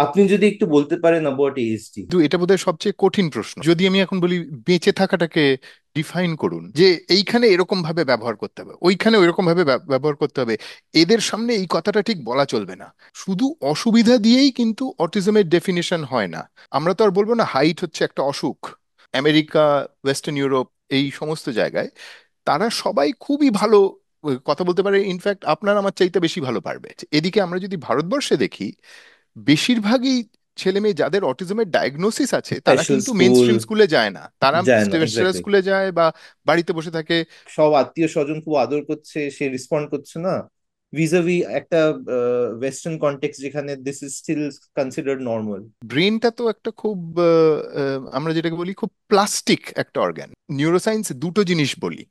আপনি যদি একটু বলতে পারেন অ্যাবাউট এএসডি। কিন্তু এটা বোধহয় সবচেয়ে কঠিন প্রশ্ন। যদি আমি এখন বলি বেঁচে থাকাটাকে ডিফাইন করুন, যে এইখানে এরকম ভাবে ব্যবহার করতে হবে, ওইখানে ওইরকম ভাবে ব্যবহার করতে হবে, এদের সামনে এই কথাটা ঠিক বলা চলবে না। শুধু অসুবিধা দিয়েই কিন্তু অটিজমের ডেফিনিশন হয় না। আমরা তো আর বলবো না হাইট হচ্ছে একটা অসুখ। আমেরিকা, ওয়েস্টার্ন ইউরোপ, এই সমস্ত জায়গায় তারা সবাই খুবই ভালো কথা বলতে পারে। ইনফ্যাক্ট আপনার আমার চাইতে বেশি ভালো পারবে। এদিকে আমরা যদি ভারতবর্ষে দেখি, বেশিরভাগই ছেলে মেয়ে যাদের অটিজমের ডায়াগনোসিস আছে তারা স্পেশাল কিন্তু মেন স্কুল স্ট্রিম স্কুলে যায় না, তারা যায় না, স্পেশাল এক্স্যাক্টলি। স্কুলে যায় বা বাড়িতে বসে থাকে। সব আত্মীয় স্বজন খুব আদর করছে, সে রেসপন্ড করছে না। ভিজাভি একটা ওয়েস্টার্ন কনটেক্সট যেখানে this is still considered normal. ব্রেনটা তো একটা খুব আমরা যেটাকে বলি খুব প্লাস্টিক একটা অর্গান। নিউরোসায়েন্স দুটো জিনিস বলি,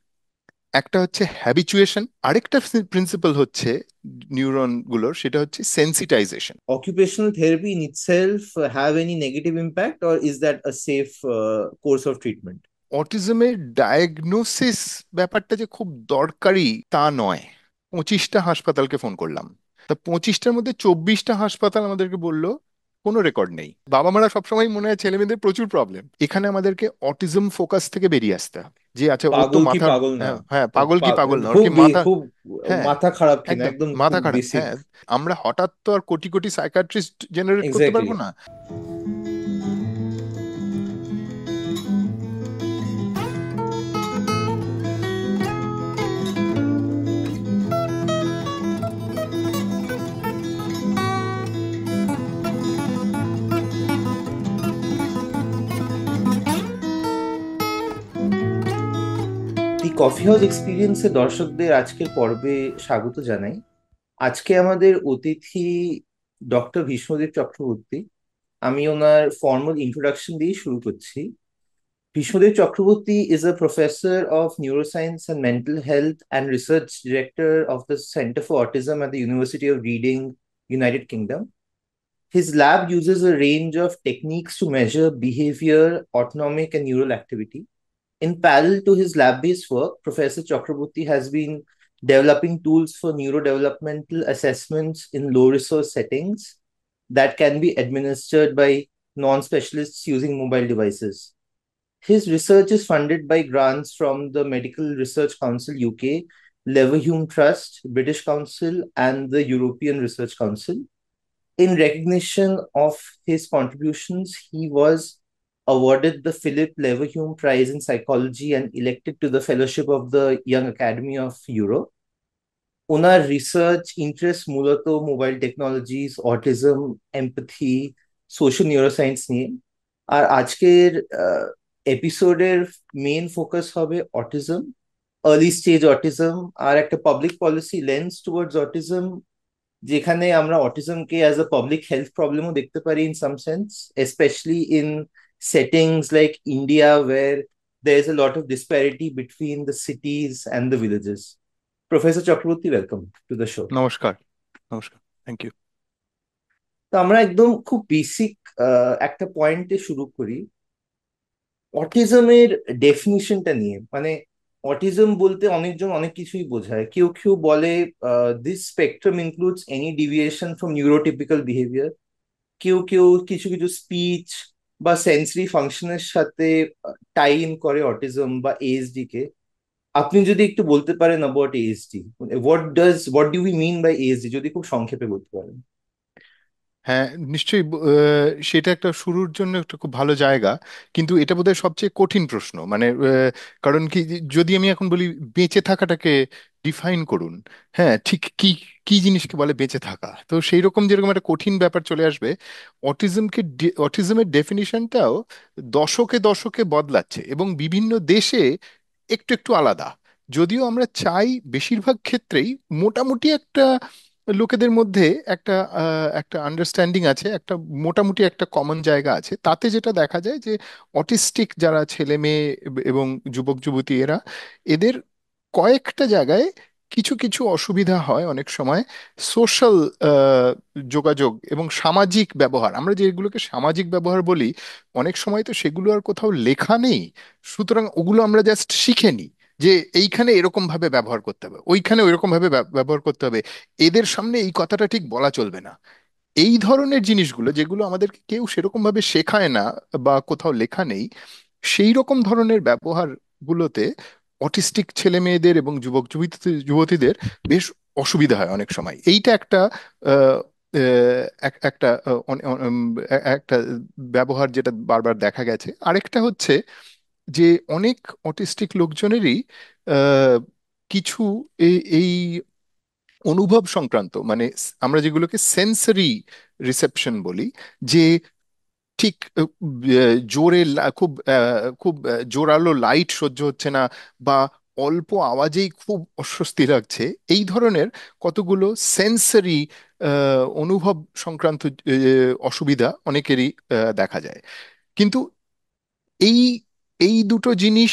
একটা হচ্ছে হ্যাবিচুয়েশন, আরেকটা প্রিন্সিপাল হচ্ছে নিউরন গুলোর, সেটা হচ্ছে sensitisation. Occupational therapy in itself have any negative impact, or is that a safe course of treatment? অটিজমের ডায়াগনোসিস ব্যাপারটা যে খুব দরকারি তা নয়। 25টা হাসপাতালকে ফোন করলাম, তা 25টার মধ্যে 24টা হাসপাতাল আমাদেরকে বলল কোনো রেকর্ড নেই। বাবা মারা সবসময় মনে হয় ছেলে মেয়েদের প্রচুর প্রবলেম। এখানে আমাদেরকে অটিজম ফোকাস থেকে বেরিয়ে আসতে হবে, যে আচ্ছা ওর তো পাগল কি মাথা, পাগল না? হ্যাঁ হ্যাঁ, পাগল কি পাগল না, ওর খুব কি মাথা, খুব হ্যাঁ মাথা খারাপ কিনা, একদম একদম মাথা খুব খারাপ, বেসিক। হ্যাঁ। আমরা হঠাৎ তো আর কোটি কোটি সাইকাট্রিস্ট জেনারেট করতে এক্স্যাক্টলি। পারবো না। দি কফি হাউস এক্সপিরিয়েন্সে দর্শকদের আজকের পর্বে স্বাগত জানাই। আজকে আমাদের অতিথি ডক্টর ভীষ্মদেব চক্রবর্তী। আমি ওনার ফর্মাল ইন্ট্রোডাকশন দিয়ে শুরু করছি। Vishnudev Chakraborty is a professor of neuroscience and mental health and research director of the Center for Autism at the University of Reading, United Kingdom. His lab uses a range of techniques to measure behavior, autonomic, and neural activity. In parallel to his lab based work, Professor Chakraborty has been developing tools for neurodevelopmental assessments in low resource settings that can be administered by non specialists using mobile devices. His research is funded by grants from the Medical Research Council UK, Leverhulme Trust, British Council, and the European Research Council. In recognition of his contributions, he was awarded the Philip Leverhulme Prize in Psychology and elected to the Fellowship of the Young Academy of Europe. ওনার research interest মূলত mobile technologies, autism, empathy, social neuroscience নিয়ে। আর আজকের এপিসোডের main focus হবে autism, early stage autism, আর একটা public policy lens towards autism, যেখানে আমরা অটিজমকে অ্যাজ আ পাবলিক হেলথ প্রবলেমও দেখতে পারি in some sense, specially in settings like India where there is a lot of disparity between the cities and the villages. Professor Chakraborty, welcome to the show. নমস্কার। নমস্কার, thank you. তো আমরা একদম খুব basic একটা পয়েন্টে শুরু করি, অটিজমের ডেফিনিশনটা নিয়ে। মানে অটিজম বলতে অনেকজন অনেক কিছুই বোঝায়। কেউ কেউ বলে this spectrum includes any deviation from neurotypical behaviour. কেউ কেউ কিছু কিছু স্পিচ বা সেন্সরি ফাংশনের সাথে টাই ইন করে অটিজম বা এএসডি কে। আপনি যদি একটু বলতে পারেন about ASD, what do we mean by ASD, যদি খুব সংক্ষেপে বলতে পারেন। হ্যাঁ, নিশ্চয়ই। সেটা একটা শুরুর জন্য একটা খুব ভালো জায়গা। কিন্তু এটা বোধহয় সবচেয়ে কঠিন প্রশ্ন। মানে কারণ কি, যদি আমি এখন বলি বেঁচে থাকাটাকে ডিফাইন করুন, হ্যাঁ ঠিক কি কি জিনিসকে বলে বেঁচে থাকা, তো সেই রকম যেরকম একটা কঠিন ব্যাপার চলে আসবে। অটিজমের ডেফিনিশনটাও দশকে দশকে বদলাচ্ছে এবং বিভিন্ন দেশে একটু একটু আলাদা। যদিও আমরা চাই বেশিরভাগ ক্ষেত্রেই মোটামুটি একটা লোকেদের মধ্যে একটা একটা আন্ডারস্ট্যান্ডিং আছে, একটা মোটামুটি একটা কমন জায়গা আছে। তাতে যেটা দেখা যায় যে অটিস্টিক যারা ছেলে মেয়ে এবং যুবক যুবতী এরা, এদের কয়েকটা জায়গায় কিছু কিছু অসুবিধা হয় অনেক সময়। সোশ্যাল যোগাযোগ এবং সামাজিক ব্যবহার, আমরা যেগুলোকে সামাজিক ব্যবহার বলি, অনেক সময় তো সেগুলো আর কোথাও লেখা নেই। সুতরাং ওগুলো আমরা জাস্ট শিখে নিই, যে এইখানে এরকম ভাবে ব্যবহার করতে হবে, ওইখানে ওইরকম ভাবে ব্যবহার করতে হবে, এদের সামনে এই কথাটা ঠিক বলা চলবে না। এই ধরনের জিনিসগুলো যেগুলো আমাদেরকে কেউ সেরকম ভাবে শেখায় না বা কোথাও লেখা নেই, সেই রকম ধরনের ব্যবহার গুলোতে অটিস্টিক ছেলে মেয়েদের এবং যুবতীদের বেশ অসুবিধা হয় অনেক সময়। এইটা একটা আহ, একটা একটা ব্যবহার যেটা বারবার দেখা গেছে। আরেকটা হচ্ছে যে অনেক অটিস্টিক লোকজনেরই আহ, কিছু এই অনুভব সংক্রান্ত, মানে আমরা যেগুলোকে সেন্সরি রিসেপশন বলি, যে ঠিক জোরে খুব জোরালো লাইট সহ্য হচ্ছে না, বা অল্প আওয়াজেই খুব অস্বস্তি লাগছে, এই ধরনের কতগুলো সেন্সরি অনুভব সংক্রান্ত অসুবিধা অনেকেরই দেখা যায়। কিন্তু এই এই দুটো জিনিস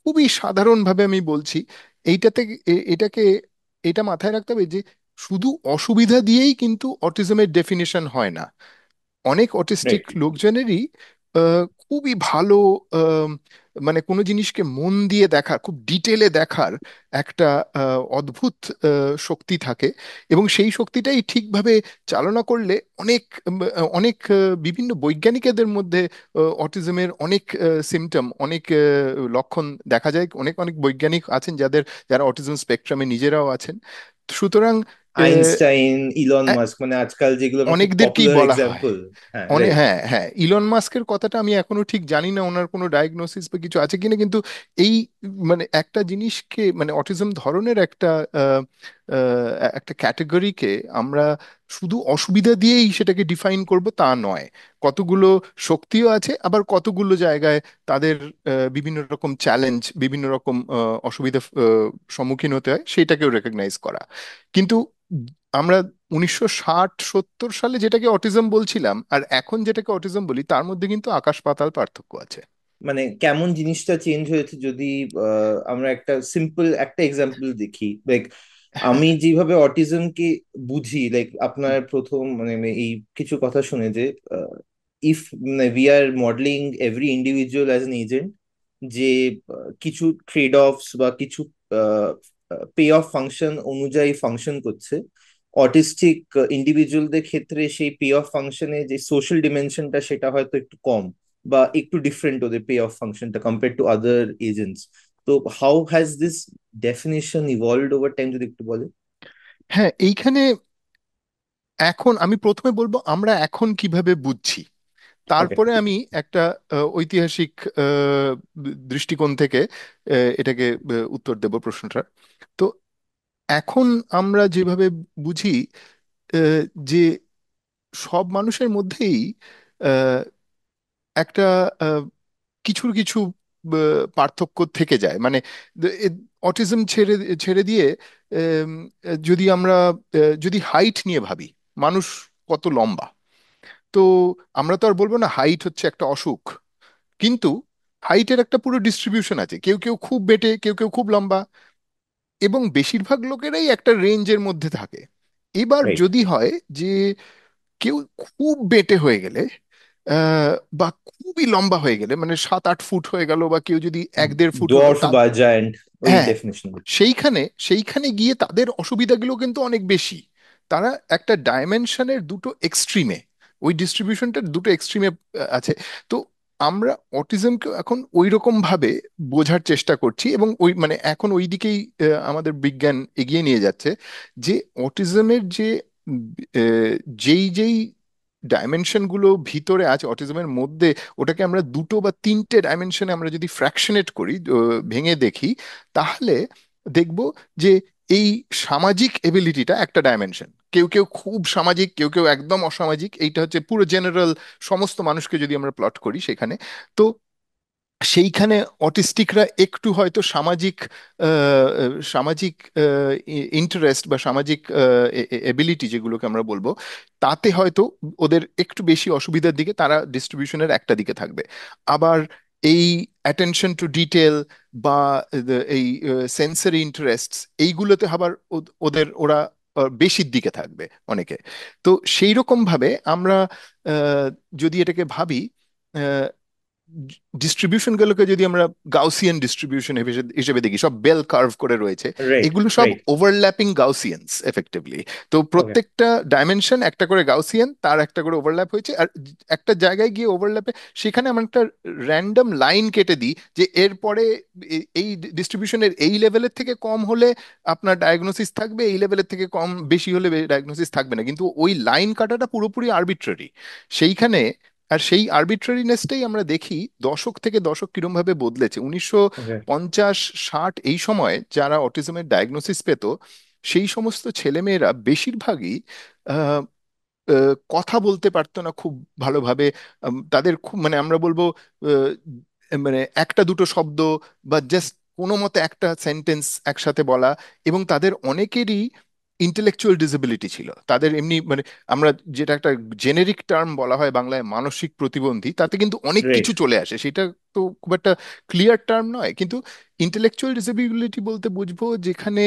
খুবই সাধারণভাবে আমি বলছি, এইটাতে এটাকে এটা মাথায় রাখতে হবে যে শুধু অসুবিধা দিয়েই কিন্তু অটিজমের ডেফিনিশন হয় না। অনেক অটিস্টিক রাইট। লোকজনেরই খুবই ভালো আম, মানে কোনো জিনিসকে মন দিয়ে দেখার, খুব ডিটেলে দেখার একটা অদ্ভুত শক্তি থাকে। এবং সেই শক্তিটাই ঠিকভাবে চালনা করলে অনেক অনেক বিভিন্ন বৈজ্ঞানিকদের মধ্যে অটিজমের অনেক সিমটম, অনেক লক্ষণ দেখা যায়। অনেক অনেক বৈজ্ঞানিক আছেন যারা অটিজম স্পেকট্রামে নিজেরাও আছেন। সুতরাং আইনস্টাইন, ইলন মাস্ক, মানে আজকাল যেগুলো আমরা খুব অনেকদেরকেই পপুলার বলা হয়। এক্সাম্পল। হ্যাঁ, অনেক, রাইট। হ্যাঁ হ্যাঁ, ইলন মাস্কের কথাটা আমি এখনো ঠিক জানি না ওনার কোনো ডায়াগনোসিস বা কিছু আছে কিনা, কিন্তু এই মানে একটা জিনিসকে, মানে অটিজম ধরনের আহ, একটা ক্যাটাগরিকে আমরা শুধু অসুবিধা দিয়েই সেটাকে ডিফাইন করব তা নয়। কতগুলো শক্তিও আছে, আবার কতগুলো জায়গায় তাদের বিভিন্ন রকম চ্যালেঞ্জ, বিভিন্ন রকম অসুবিধা সম্মুখীন হতে হয়, সেটাকেও রেকগনাইজ করা। কিন্তু আমরা 1960-70 সালে যেটাকে অটিজম বলছিলাম আর এখন যেটাকে অটিজম বলি, তার মধ্যে কিন্তু আকাশ পাতাল পার্থক্য আছে। মানে কেমন জিনিসটা চেঞ্জ হয়েছে যদি আমরা একটা সিম্পল একটা এক্সাম্পল দেখি, লাইক আমি হ্যাঁ। যেভাবে অটিজমকে বুঝি, লাইক আপনার হুম। প্রথম মানে আমি এই কিছু কথা শুনে যে if we are modelling every individual as an agent, যে কিছু ট্রেড অফস বা কিছু পে অফ ফাংশন অনুযায়ী ফাংশন করছে, অটিস্টিক ইন্ডিভিজুয়ালদের ক্ষেত্রে সেই পে অফ ফাংশনে যে সোশ্যাল ডিমেনশনটা সেটা হয়তো একটু কম বা একটু ডিফারেন্ট ওদের পে অফ ফাংশনটা কম্পেয়ার টু আদার এজেন্টস। তো how has this definition evolved over time যদি একটু বলে। হ্যাঁ, এইখানে এখন আমি প্রথমে বলবো আমরা এখন কিভাবে বুঝছি, ওকে। তারপরে আমি একটা ঐতিহাসিক আহ, দৃষ্টিকোণ থেকে এটাকে উত্তর দেব প্রশ্নটার। তো এখন আমরা যেভাবে বুঝি আহ, যে সব মানুষের মধ্যেই আহ, একটা কিছু কিছু পার্থক্য থেকে যায়। মানে অটিজম ছেড়ে ছেড়ে দিয়ে উম, যদি আমরা যদি হাইট নিয়ে ভাবি, মানুষ কত লম্বা, তো আমরা তো আর বলবো না হাইট হচ্ছে একটা অসুখ। কিন্তু হাইটের একটা পুরো ডিস্ট্রিবিউশন আছে, কেউ কেউ খুব বেটে, কেউ কেউ খুব লম্বা, এবং বেশিরভাগ লোকেরাই একটা রেঞ্জের মধ্যে থাকে। এবার রাইট। যদি হয় যে কেউ খুব বেটে হয়ে গেলে বা খুবই লম্বা হয়ে গেলে, মানে 7-8 ফুট হয়ে গেল, বা কেউ যদি 1-1.5 ফুট হলো ডোয়ার্ফ তা, বা জায়ান্ট, ওই হ্যাঁ, ডেফিনেশন। সেইখানে সেইখানে গিয়ে তাদের অসুবিধাগুলো কিন্তু অনেক বেশি। তারা একটা ডাইমেনশনের দুটো এক্সট্রিমে, ওই ডিস্ট্রিবিউশনটার দুটো এক্সট্রিমে আছে। তো আমরা অটিজমকে এখন ওই রকম ভাবে বোঝার চেষ্টা করছি, এবং ওই মানে এখন ওই দিকেই আমাদের বিজ্ঞান এগিয়ে নিয়ে যাচ্ছে, যে অটিজমের যে উম, যেই যেই ডাইমেনশন গুলো ভিতরে আছে অটিজমের মধ্যে, ওটাকে আমরা দুটো বা তিনটে ডাইমেনশনে আমরা যদি ফ্র্যাকশনেট করি, ভেঙে দেখি, তাহলে দেখব যে এই সামাজিক এবিলিটিটা একটা ডাইমেনশন। কেউ কেউ খুব সামাজিক, কেউ কেউ একদম অসামাজিক, এইটা হচ্ছে পুরো জেনারেল সমস্ত মানুষকে যদি আমরা প্লট করি সেখানে। তো সেইখানে অটিস্টিকরা একটু হয়তো সামাজিক সামাজিক ইন্টারেস্ট বা সামাজিক এবিলিটি যেগুলোকে আমরা বলবো, তাতে হয়তো ওদের একটু বেশি অসুবিধার দিকে, তারা ডিস্ট্রিবিউশনের একটা দিকে থাকবে। আবার এই অ্যাটেনশন টু ডিটেল বা এই সেন্সরি ইন্টারেস্ট, এইগুলোতে আবার ওরা বেশির দিকে থাকবে অনেকে। তো সেই রকম ভাবে আমরা আহ, যদি এটাকে ভাবি, ডিস্ট্রিবিউশন গুলোকে যদি আমরা গাউসিয়ান ডিস্ট্রিবিউশন হিসেবে দেখি, সব বেল কার্ভ করে রয়েছে, রাইট, এগুলো সব রাইট। Overlapping গাউসিয়ানস effectively. তো ওকে। প্রত্যেকটা ডাইমেনশন একটা করে গাউসিয়ান, তার একটা করে ওভারল্যাপ হয়েছে, আর একটা জায়গায় গিয়ে ওভারল্যাপে সেখানে আমরা একটা র্যান্ডম লাইন কেটে দিই যে এরপরে এই ডিস্ট্রিবিউশনের এই লেভেলের থেকে কম হলে আপনার ডায়াগনোসিস থাকবে, এই লেভেলের থেকে কম বেশি হলে ডায়াগনোসিস থাকবে না, কিন্তু ওই লাইন কাটাটা পুরোপুরি আরবিট্রারি সেইখানে। আর সেই আরবিট্রারিনেসটাই আমরা দেখি দশক থেকে দশক কিরম ভাবে বদলেছে। উনিশশো ওকে। পঞ্চাশ ষাট এই সময় যারা অটিজমের ডায়াগনোসিস পেত, সেই সমস্ত ছেলেমেয়েরা বেশিরভাগই আহ, কথা বলতে পারতো না খুব ভালোভাবে। তাদের খুব মানে আমরা বলবো আহ, মানে একটা দুটো শব্দ বা জাস্ট কোনো মতে একটা সেন্টেন্স একসাথে বলা, এবং তাদের অনেকেরই ইন্টেলেকচুয়াল ডিসেবিলিটি ছিল। তাদের এমনি মানে আমরা যেটা একটা জেনেরিক টার্ম বলা হয় বাংলায় মানসিক প্রতিবন্ধী, তাতে কিন্তু অনেক রাইট। কিছু চলে আসে, সেটা তো খুব একটা ক্লিয়ার টার্ম নয়, কিন্তু ইন্টেলেকচুয়াল ডিসেবিলিটি বলতে বুঝবো যেখানে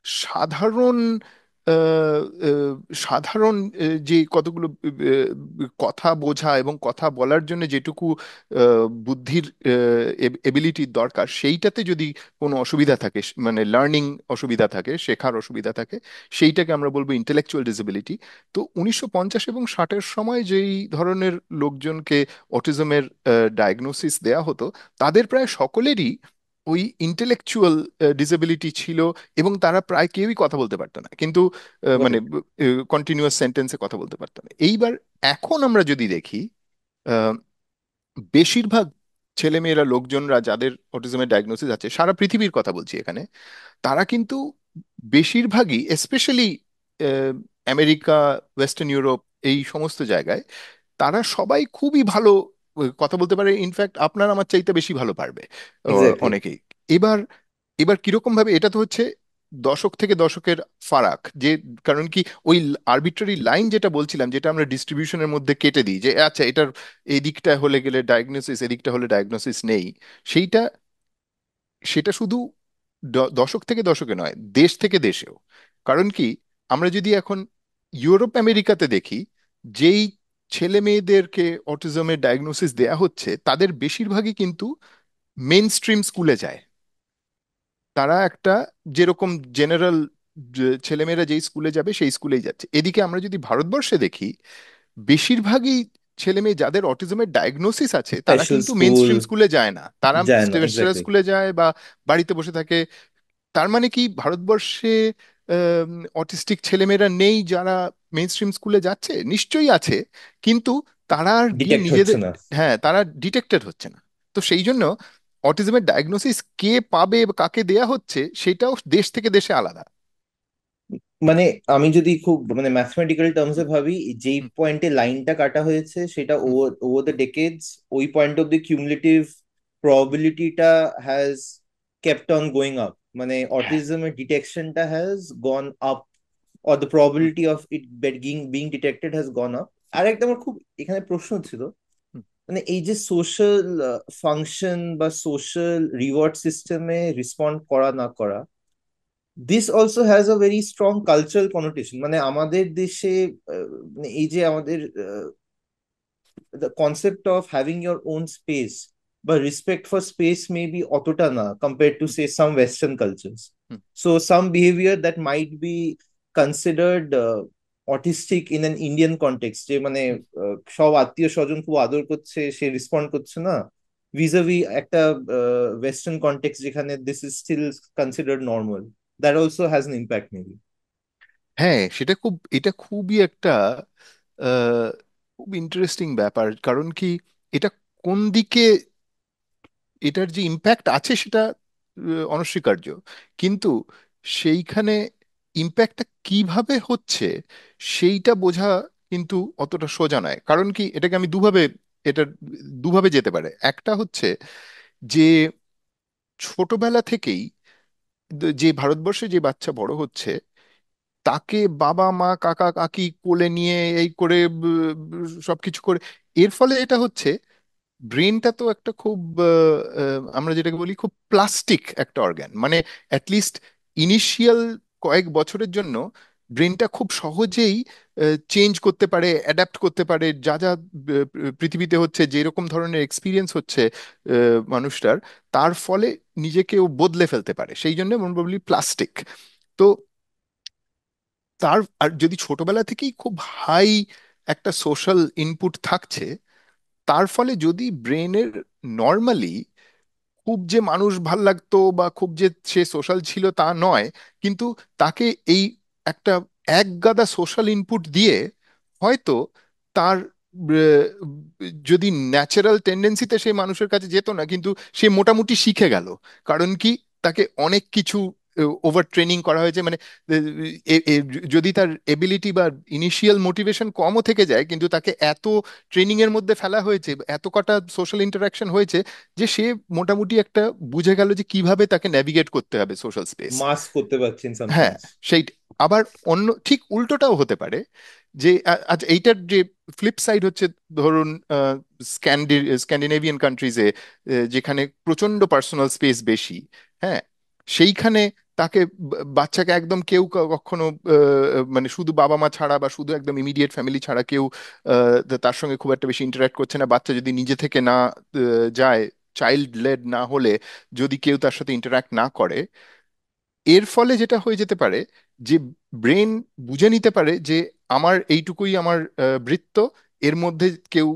সাধারণ আহ, আহ, সাধারণ যে কতগুলো কথা বোঝা এবং কথা বলার জন্য যেটুকু বুদ্ধির এবিলিটির দরকার, সেইটাতে যদি কোনো অসুবিধা থাকে, মানে লার্নিং অসুবিধা থাকে, শেখার অসুবিধা থাকে, সেইটাকে আমরা বলবো ইন্টেলেকচুয়াল ডিসেবিলিটি। তো 1950 এবং 60-এর সময় যেই ধরনের লোকজনকে অটিজমের ডায়াগনোসিস দেয়া হতো, তাদের প্রায় সকলেরই ওই ইন্টেলেকচুয়াল ডিসেবিলিটি ছিল, এবং তারা প্রায় কেউই কথা বলতে পারতো না, কিন্তু গট মানে ইট। কন্টিনিউয়াস সেন্টেন্সে কথা বলতে পারতো না। এইবার এখন আমরা যদি দেখি, আহ, বেশিরভাগ ছেলেমেয়েরা লোকজনরা যাদের অটিজমের ডায়াগনোসিস আছে, সারা পৃথিবীর কথা বলছি এখানে, তারা কিন্তু বেশিরভাগই স্পেশালি আমেরিকা, ওয়েস্টার্ন ইউরোপ, এই সমস্ত জায়গায় তারা সবাই খুবই ভালো কথা বলতে পারে। ইনফ্যাক্ট আপনার আমার চাইতে বেশি ভালো পারবে এক্স্যাক্টলি। অনেকেই। এবার এবার কিরকম ভাবে এটা তো হচ্ছে দশক থেকে দশকের ফারাক যে, কারণ কি ওই আরবিট্রারি লাইন যেটা বলছিলাম, যেটা আমরা ডিস্ট্রিবিউশনের মধ্যে কেটে দিই যে আচ্ছা এটার এই দিকটা হলে গেলে ডায়াগনোসিস, এদিকটা হলে ডায়াগনোসিস নেই, সেইটা সেটা শুধু দশক থেকে দশকে নয়, দেশ থেকে দেশেও। কারণ কি আমরা যদি এখন ইউরোপ আমেরিকাতে দেখি, যেই ছেলে মেয়েদেরকে অটিজমের ডায়াগনোসিস দেয়া হচ্ছে তাদের বেশিরভাগই কিন্তু মেন স্ট্রিম স্কুলে যায়। তারা একটা যেরকম জেনারেল ছেলেমেয়েরা যেই স্কুলে যাবে সেই স্কুলেই যাচ্ছে। এদিকে আমরা যদি ভারতবর্ষে দেখি, বেশিরভাগই ছেলে মেয়ে যাদের অটিজমের ডায়াগনোসিস আছে তারা স্পেশাল কিন্তু মেন স্কুল। স্ট্রিম স্কুলে যায় না, তারা যায় না, স্পেশাল এক্স্যাক্টলি। স্কুলে যায় বা বাড়িতে বসে থাকে। তার মানে কি ভারতবর্ষে অটিস্টিক ছেলেমেয়েরা নেই যারা মেইন স্ট্রিম স্কুলে যাচ্ছে? নিশ্চয়ই আছে, কিন্তু তারা আর গিয়ে ডিটেক্ট হচ্ছে নিজেদের, না। হ্যাঁ তারা ডিটেক্টেড হচ্ছে না। তো সেই জন্য অটিজমের ডায়াগনোসিস কে পাবে বা কাকে দেয়া হচ্ছে সেটাও দেশ থেকে দেশে আলাদা। মানে আমি যদি খুব মানে ম্যাথমেটিক্যাল টার্মসে হুম, ভাবি, যেই হুম, পয়েন্টে লাইনটা কাটা হয়েছে সেটা hmm, over over the decades, ওই পয়েন্ট অফ দ্য কিউমুলেটিভ প্রবাবিলিটিটা has kept on going up. মানে হ্যাঁ, অটিজমের ডিটেকশনটা has gone up, or the hmm, probability of it being detected has gone up. আর একটা আমার খুব এখানে প্রশ্ন ছিল, হুম, মানে এই যে সোশ্যাল ফাংশন বা সোশ্যাল রিওয়ার্ড সিস্টেমে রেসপন্ড করা না করা, this also has a very strong cultural connotation. মানে আমাদের দেশে মানে এই যে আমাদের the concept of having your own space, but respect for space may be অতটা না compared to hmm, say some western cultures. Hmm, So some behavior that might be considered autistic in an Indian context, যে মানে হুম। সব আত্মীয় স্বজন খুব আদর করছে, সে রেসপন্ড করছে না, ভিজাভি একটা ওয়েস্টার্ন কনটেক্সট যেখানে this is still considered normal, that also has an impact maybe. হ্যাঁ, সেটা খুব, এটা খুবই একটা আহ, খুব ইন্টারেস্টিং ব্যাপার। কারণ কি এটা কোন দিকে এটার যে ইম্প্যাক্ট আছে সেটা অনস্বীকার্য, কিন্তু সেইখানে ইম্প্যাক্টটা কিভাবে হচ্ছে সেইটা বোঝা কিন্তু অতটা সোজা নয়। কারণ কি এটাকে আমি দুভাবে, এটা দুভাবে যেতে পারে। একটা হচ্ছে যে ছোটবেলা থেকেই যে ভারতবর্ষে যে বাচ্চা বড় হচ্ছে, তাকে বাবা মা কাকা কাকি কোলে নিয়ে এই করে সবকিছু করে, এর ফলে এটা হচ্ছে ব্রেনটা তো একটা খুব আমরা যেটাকে বলি খুব প্লাস্টিক একটা অর্গান, মানে অ্যাটলিস্ট ইনিশিয়াল কয়েক বছরের জন্য ব্রেনটা খুব সহজেই চেঞ্জ করতে পারে, অ্যাডাপ্ট করতে পারে, যা যা পৃথিবীতে হচ্ছে, যেরকম ধরনের এক্সপিরিয়েন্স হচ্ছে মানুষটার, তার ফলে নিজেকে ও বদলে ফেলতে পারে। সেই জন্য মনে বলি প্লাস্টিক। তো তার আর যদি ছোটবেলা থেকেই খুব হাই একটা সোশ্যাল ইনপুট থাকছে, তার ফলে যদি ব্রেনের নর্মালি খুব যে মানুষ ভাল লাগতো বা খুব যে সে সোশ্যাল ছিল তা নয়, কিন্তু তাকে এই একটা এক গাদা সোশ্যাল ইনপুট দিয়ে হয়তো তার আহ, যদি ন্যাচারাল টেন্ডেন্সিতে সেই মানুষের কাছে যেত না, কিন্তু সে মোটামুটি শিখে গেল। কারণ কি, তাকে অনেক কিছু ওভার ট্রেনিং করা হয়েছে। মানে যদি তার এবিলিটি বা ইনিশিয়াল মোটিভেশন কমও থেকে যায়, কিন্তু তাকে এত ট্রেনিং এর মধ্যে ফেলা হয়েছে, এত কটা সোশ্যাল ইন্টারাকশন হয়েছে, যে সে মোটামুটি একটা বুঝে গেল যে কিভাবে তাকে ন্যাভিগেট করতে হবে সোশ্যাল স্পেস। মাস্ক করতে পারছেন হ্যাঁ, সামথিংস। সেই আবার অন্য ঠিক উল্টোটাও হতে পারে, যে আচ্ছা এইটার যে ফ্লিপ সাইড হচ্ছে, ধরুন স্ক্যান্ডিনেভিয়ান কান্ট্রিজে যেখানে প্রচন্ড পার্সোনাল স্পেস বেশি, হ্যাঁ, সেইখানে তাকে বাচ্চাকে একদম কেউ কখনো মানে শুধু বাবা মা ছাড়া বা শুধু একদম ইমিডিয়েট ফ্যামিলি ছাড়া কেউ তার সঙ্গে খুব একটা বেশি ইন্টারাক্ট করছে না। বাচ্চা যদি নিজে থেকে না যায়, চাইল্ড লেড না হলে, যদি কেউ তার সাথে ইন্টারাক্ট না করে, এর ফলে যেটা হয়ে যেতে পারে যে ব্রেন বুঝে নিতে পারে যে আমার এইটুকুই আমার বৃত্ত, এর মধ্যে কেউ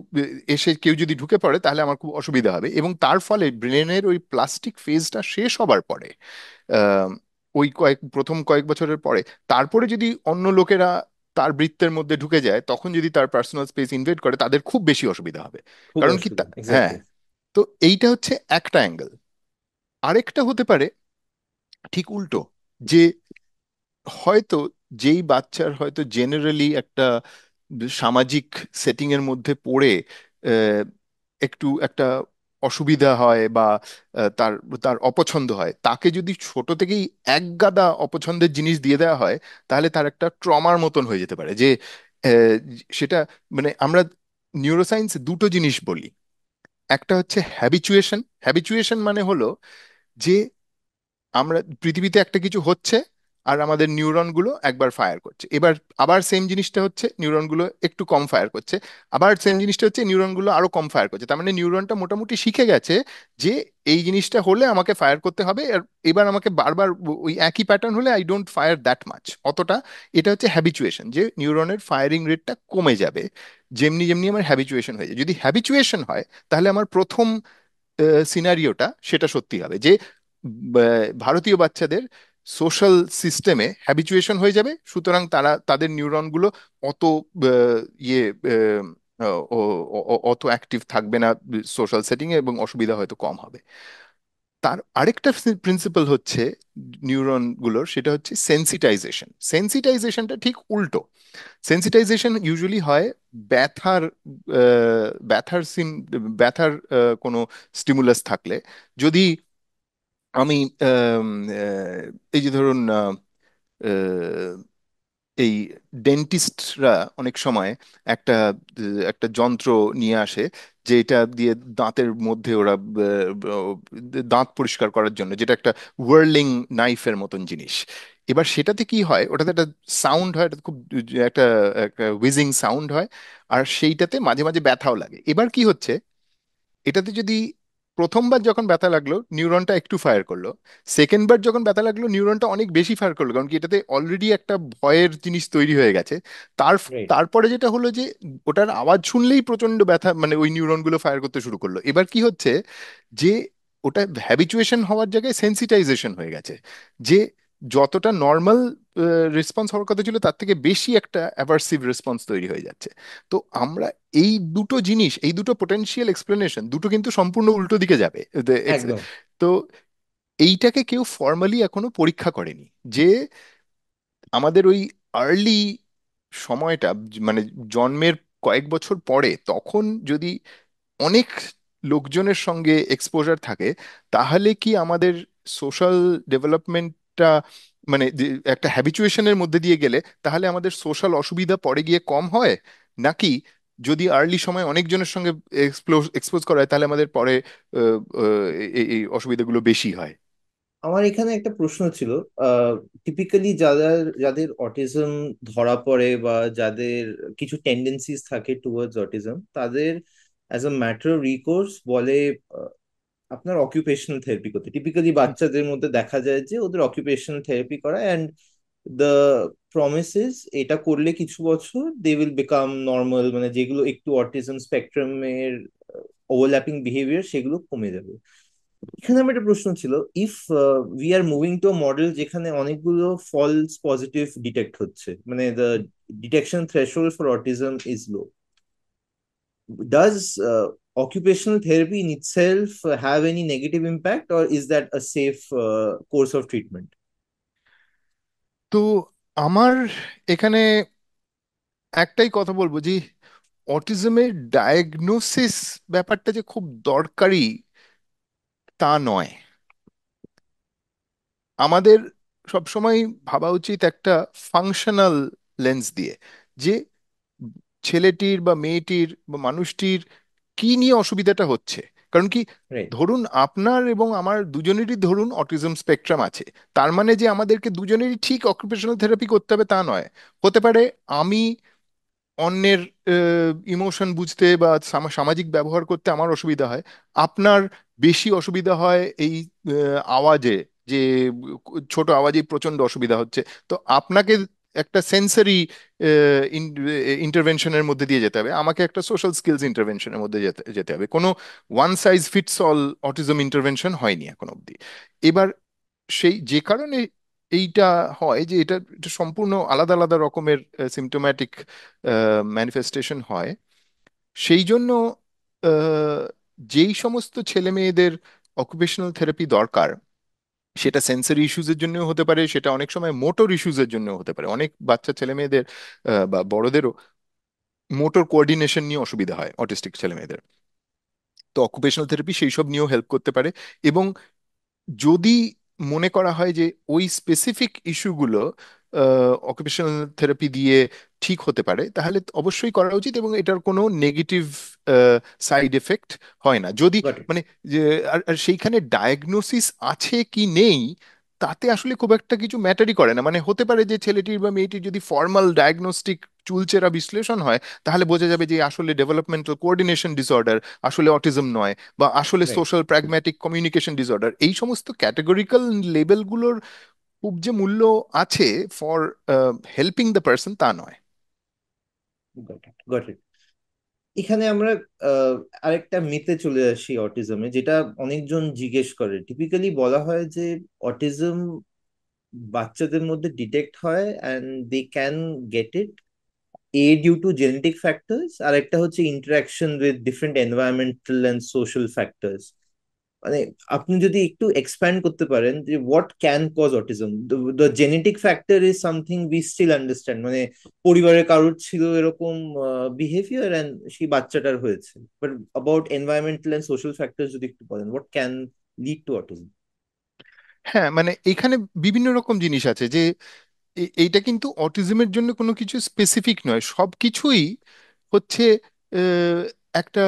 এসে কেউ যদি ঢুকে পড়ে তাহলে আমার খুব অসুবিধা হবে। এবং তার ফলে ব্রেনের ওই প্লাস্টিক ফেজটা শেষ হবার পরে, আহ, ওই প্রথম কয়েক বছরের পরে, তারপরে যদি অন্য লোকেরা তার বৃত্তের মধ্যে ঢুকে যায়, তখন যদি তার পার্সোনাল স্পেস ইনভেড করে, তাদের খুব বেশি অসুবিধা হবে। খুব কারণ কি অসুবিধা, হ্যাঁ, এক্স্যাক্টলি। তো এইটা হচ্ছে একটা অ্যাঙ্গেল। আরেকটা হতে পারে ঠিক উল্টো, যে হয়তো যেই বাচ্চার হয়তো জেনারেলি একটা সামাজিক সেটিং এর মধ্যে পড়ে আহ, একটু একটা অসুবিধা হয় বা তার তার অপছন্দ হয়, তাকে যদি ছোট থেকেই একগাদা অপছন্দের জিনিস দিয়ে দেওয়া হয়, তাহলে তার একটা ট্রমার মতন হয়ে যেতে পারে। যে আহ, সেটা মানে আমরা নিউরোসায়েন্স দুটো জিনিস বলি। একটা হচ্ছে হ্যাবিচুয়েশন। হ্যাবিচুয়েশন মানে হলো যে আমরা পৃথিবীতে একটা কিছু হচ্ছে, আর আমাদের নিউরনগুলো একবার ফায়ার করছে, এবার আবার সেম জিনিসটা হচ্ছে, নিউরনগুলো একটু কম ফায়ার করছে, আবার সেম জিনিসটা হচ্ছে, নিউরনগুলো আরো কম ফায়ার করছে। তার মানে নিউরনটা মোটামুটি শিখে গেছে যে এই জিনিসটা হলে আমাকে ফায়ার করতে হবে, আর এবার আমাকে বারবার ওই একই প্যাটার্ন হলে I don't fire that much, অতটা। এটা হচ্ছে হ্যাবিচুয়েশন, যে নিউরনের ফায়ারিং রেটটা কমে যাবে যেমনি যেমনি আমার হ্যাবিচুয়েশন হয়ে যায়। যদি হ্যাবিচুয়েশন হয়, তাহলে আমার প্রথম সিনারিওটা সেটা সত্যি হবে, যে ভারতীয় বাচ্চাদের সোশ্যাল সিস্টেমে হ্যাবিচুয়েশন হয়ে যাবে, সুতরাং তারা তাদের নিউরনগুলো অত ইয়ে অত অ্যাক্টিভ থাকবে না সোশ্যাল সেটিং এ, এবং অসুবিধা হয়তো কম হবে। তার আরেকটা প্রিন্সিপাল হচ্ছে নিউরন গুলোর, সেটা হচ্ছে সেন্সিটাইজেশন। সেন্সিটাইজেশনটা ঠিক উল্টো। সেন্সিটাইজেশন ইউজুয়ালি হয় ব্যথার ব্যথার ব্যথার কোনো স্টিমুলাস থাকলে। যদি আমি এই যে ধরুন এই ডেন্টিস্টরা অনেক সময় একটা একটা যন্ত্র নিয়ে আসে, যে এটা দিয়ে দাঁতের মধ্যে ওরা দাঁত পরিষ্কার করার জন্য, যেটা একটা ওয়ার্লিং নাইফের মতন জিনিস। এবার সেটাতে কি হয়, ওটাতে একটা সাউন্ড হয়, এটা খুব একটা একটা উইজিং সাউন্ড হয়, আর সেইটাতে মাঝে মাঝে ব্যথাও লাগে। এবার কি হচ্ছে, এটাতে যদি প্রথমবার যখন ব্যথা লাগলো নিউরনটা একটু ফায়ার করলো, সেকেন্ড বার যখন ব্যথা লাগলো নিউরনটা অনেক বেশি ফায়ার করলো, কারণ কি এটাতে অলরেডি একটা ভয়ের জিনিস তৈরি হয়ে গেছে। তার রাইট। তারপরে যেটা হলো যে ওটার আওয়াজ শুনলেই প্রচন্ড ব্যথা, মানে ওই নিউরনগুলো ফায়ার করতে শুরু করলো। এবার কি হচ্ছে, যে ওটা হ্যাবিচুয়েশন হওয়ার জায়গায় সেন্সিটাইজেশন হয়ে গেছে, যে যতটা নর্মাল রেসপন্স হওয়ার কথা ছিল তার থেকে বেশি একটা অ্যাভার্সিভ রেসপন্স তৈরি হয়ে যাচ্ছে। তো আমরা এই দুটো জিনিস, এই দুটো পোটেনশিয়াল এক্সপ্লেনেশন দুটো কিন্তু সম্পূর্ণ উল্টো দিকে যাবে। একদম। তো এইটাকে কেউ ফর্মালি এখনো পরীক্ষা করেনি, যে আমাদের ওই আর্লি সময়টা, মানে জন্মের কয়েক বছর পরে, তখন যদি অনেক লোকজনের সঙ্গে এক্সপোজার থাকে, তাহলে কি আমাদের সোশ্যাল ডেভেলপমেন্টটা, মানে যে একটা হ্যাবিচুয়েশনের মধ্যে দিয়ে গেলে, তাহলে আমাদের সোশ্যাল অসুবিধা পরে গিয়ে কম হয়, নাকি যদি আর্লি সময় অনেকজনের সঙ্গে এক্সপোজ করা হয়, তাহলে আমাদের পরে এই এই অসুবিধাগুলো বেশি হয়? আমার এখানে একটা প্রশ্ন ছিল। টিপিক্যালি যাদের যাদের অটিজম ধরা পড়ে বা যাদের কিছু টেন্ডেন্সিস থাকে টুয়ার্ডস অটিজম, তাদের as a matter of recourse বলে আপনার অকুপেশনাল থেরাপি করতে। টিপিক্যালি বাচ্চাদের মধ্যে দেখা যায় যে ওদের অকুপেশনাল থেরাপি করা, অ্যান্ড দ্য প্রমিসেস এটা করলে কিছু বছর দে উইল বিকাম নর্মাল, মানে যেগুলো একটু অটিজম স্পেকট্রামের ওভারল্যাপিং বিহেভিয়ার সেগুলো কমে যাবে। এখানে আমার একটা প্রশ্ন ছিল, if we are moving to model যেখানে অনেকগুলো ফলস পজিটিভ ডিটেক্ট হচ্ছে, মানে the detection threshold for autism is low, does occupational therapy in itself have any negative impact, or is that a safe course of treatment? তো আমার এখানে একটাই কথা বলবো যে অটিজমের ডায়াগনোসিস ব্যাপারটা যে খুব দরকারি তা নয়। আমাদের সবসময় ভাবা উচিত একটা ফাংশনাল লেন্স দিয়ে, যে ছেলেটির বা মেয়েটির বা মানুষটির কি নিয়ে অসুবিধাটা হচ্ছে। কারণ কি, Right. ধরুন আপনার এবং আমার দুজনেরই ধরুন অটিজম স্পেকট্রাম আছে, তার মানে যে আমাদেরকে দুজনেরই ঠিক অকুপেশনাল থেরাপি করতে হবে তা নয়। হতে পারে আমি অন্যের ইমোশন বুঝতে বা সামাজিক ব্যবহার করতে আমার অসুবিধা হয়, আপনার বেশি অসুবিধা হয় এই আওয়াজে, যে ছোট আওয়াজে প্রচন্ড অসুবিধা হচ্ছে। তো আপনাকে একটা সেন্সরি ইন্টারভেনশনের মধ্যে দিয়ে যেতে হবে, আমাকে একটা সোশ্যাল স্কিলস ইন্টারভেনশনের মধ্যে যেতে যেতে হবে। কোনো one size fits all autism intervention হয়নি এখন অবধি। এবার সেই যে কারণে এইটা হয় যে এটা সম্পূর্ণ আলাদা আলাদা রকমের সিমটোম্যাটিক ম্যানিফেস্টেশন হয়। সেই জন্য আহ, যেই সমস্ত ছেলে মেয়েদের অকুপেশনাল থেরাপি দরকার, সেটা সেন্সরি ইস্যুজের জন্য হতে পারে, সেটা অনেক সময় মোটর ইস্যুজের জন্য হতে পারে। অনেক বাচ্চা ছেলে মেয়েদের বা বড়দেরও মোটর কোঅর্ডিনেশন নিয়ে অসুবিধা হয় অটিস্টিক ছেলে মেয়েদের। তো অকুপেশনাল থেরাপি সেই সব নিয়েও হেল্প করতে পারে। এবং যদি মনে করা হয় যে ওই স্পেসিফিক ইস্যুগুলো অকুপেশনাল থেরাপি দিয়ে ঠিক হতে পারে, তাহলে অবশ্যই করা উচিত, এবং এটার কোনো নেগেটিভ সাইড এফেক্ট হয় না যদি, Got it. মানে যে, আর সেইখানে ডায়াগনোসিস আছে কি নেই তাতে আসলে খুব একটা কিছু ম্যাটারই করে না। মানে হতে পারে যে ছেলেটির বা মেয়েটির যদি ফর্মাল ডায়াগনস্টিক চুলচেরা বিশ্লেষণ হয়, তাহলে বোঝা যাবে যে আসলে ডেভেলপমেন্টাল কোঅর্ডিনেশন ডিসঅর্ডার, আসলে অটিজম নয়, বা আসলে Right. Social pragmatic communication disorder. এই সমস্ত ক্যাটেগরিক্যাল লেবেলগুলোর খুব যে মূল্য আছে ফর হেল্পিং দ্য পার্সন তা নয়। Got it. Got it. এখানে আমরা আহ, আরেকটা মিথে চলে আসি অটিজমে, যেটা অনেকজন জিজ্ঞেস করে। টিপিক্যালি বলা হয় যে অটিজম বাচ্চাদের মধ্যে ডিটেক্ট হয় and they can get it due to genetic factors, আর একটা হচ্ছে interaction with different environmental and social factors. মানে আপনি যদি একটু এক্সপ্যান্ড করতে পারেন যে what can cause autism. The genetic factor is something we still understand, মানে পরিবারের কারোর ছিল এরকম বিহেভিয়ার অ্যান্ড সেই বাচ্চাটার হয়েছে। But about environmental and social factor যদি একটু বলেন, what can lead to autism? হ্যাঁ, মানে এখানে বিভিন্ন রকম জিনিস আছে যে এইটা কিন্তু অটিজমের জন্য কোনো কিছু স্পেসিফিক নয়, সব কিছুই হচ্ছে আহ, একটা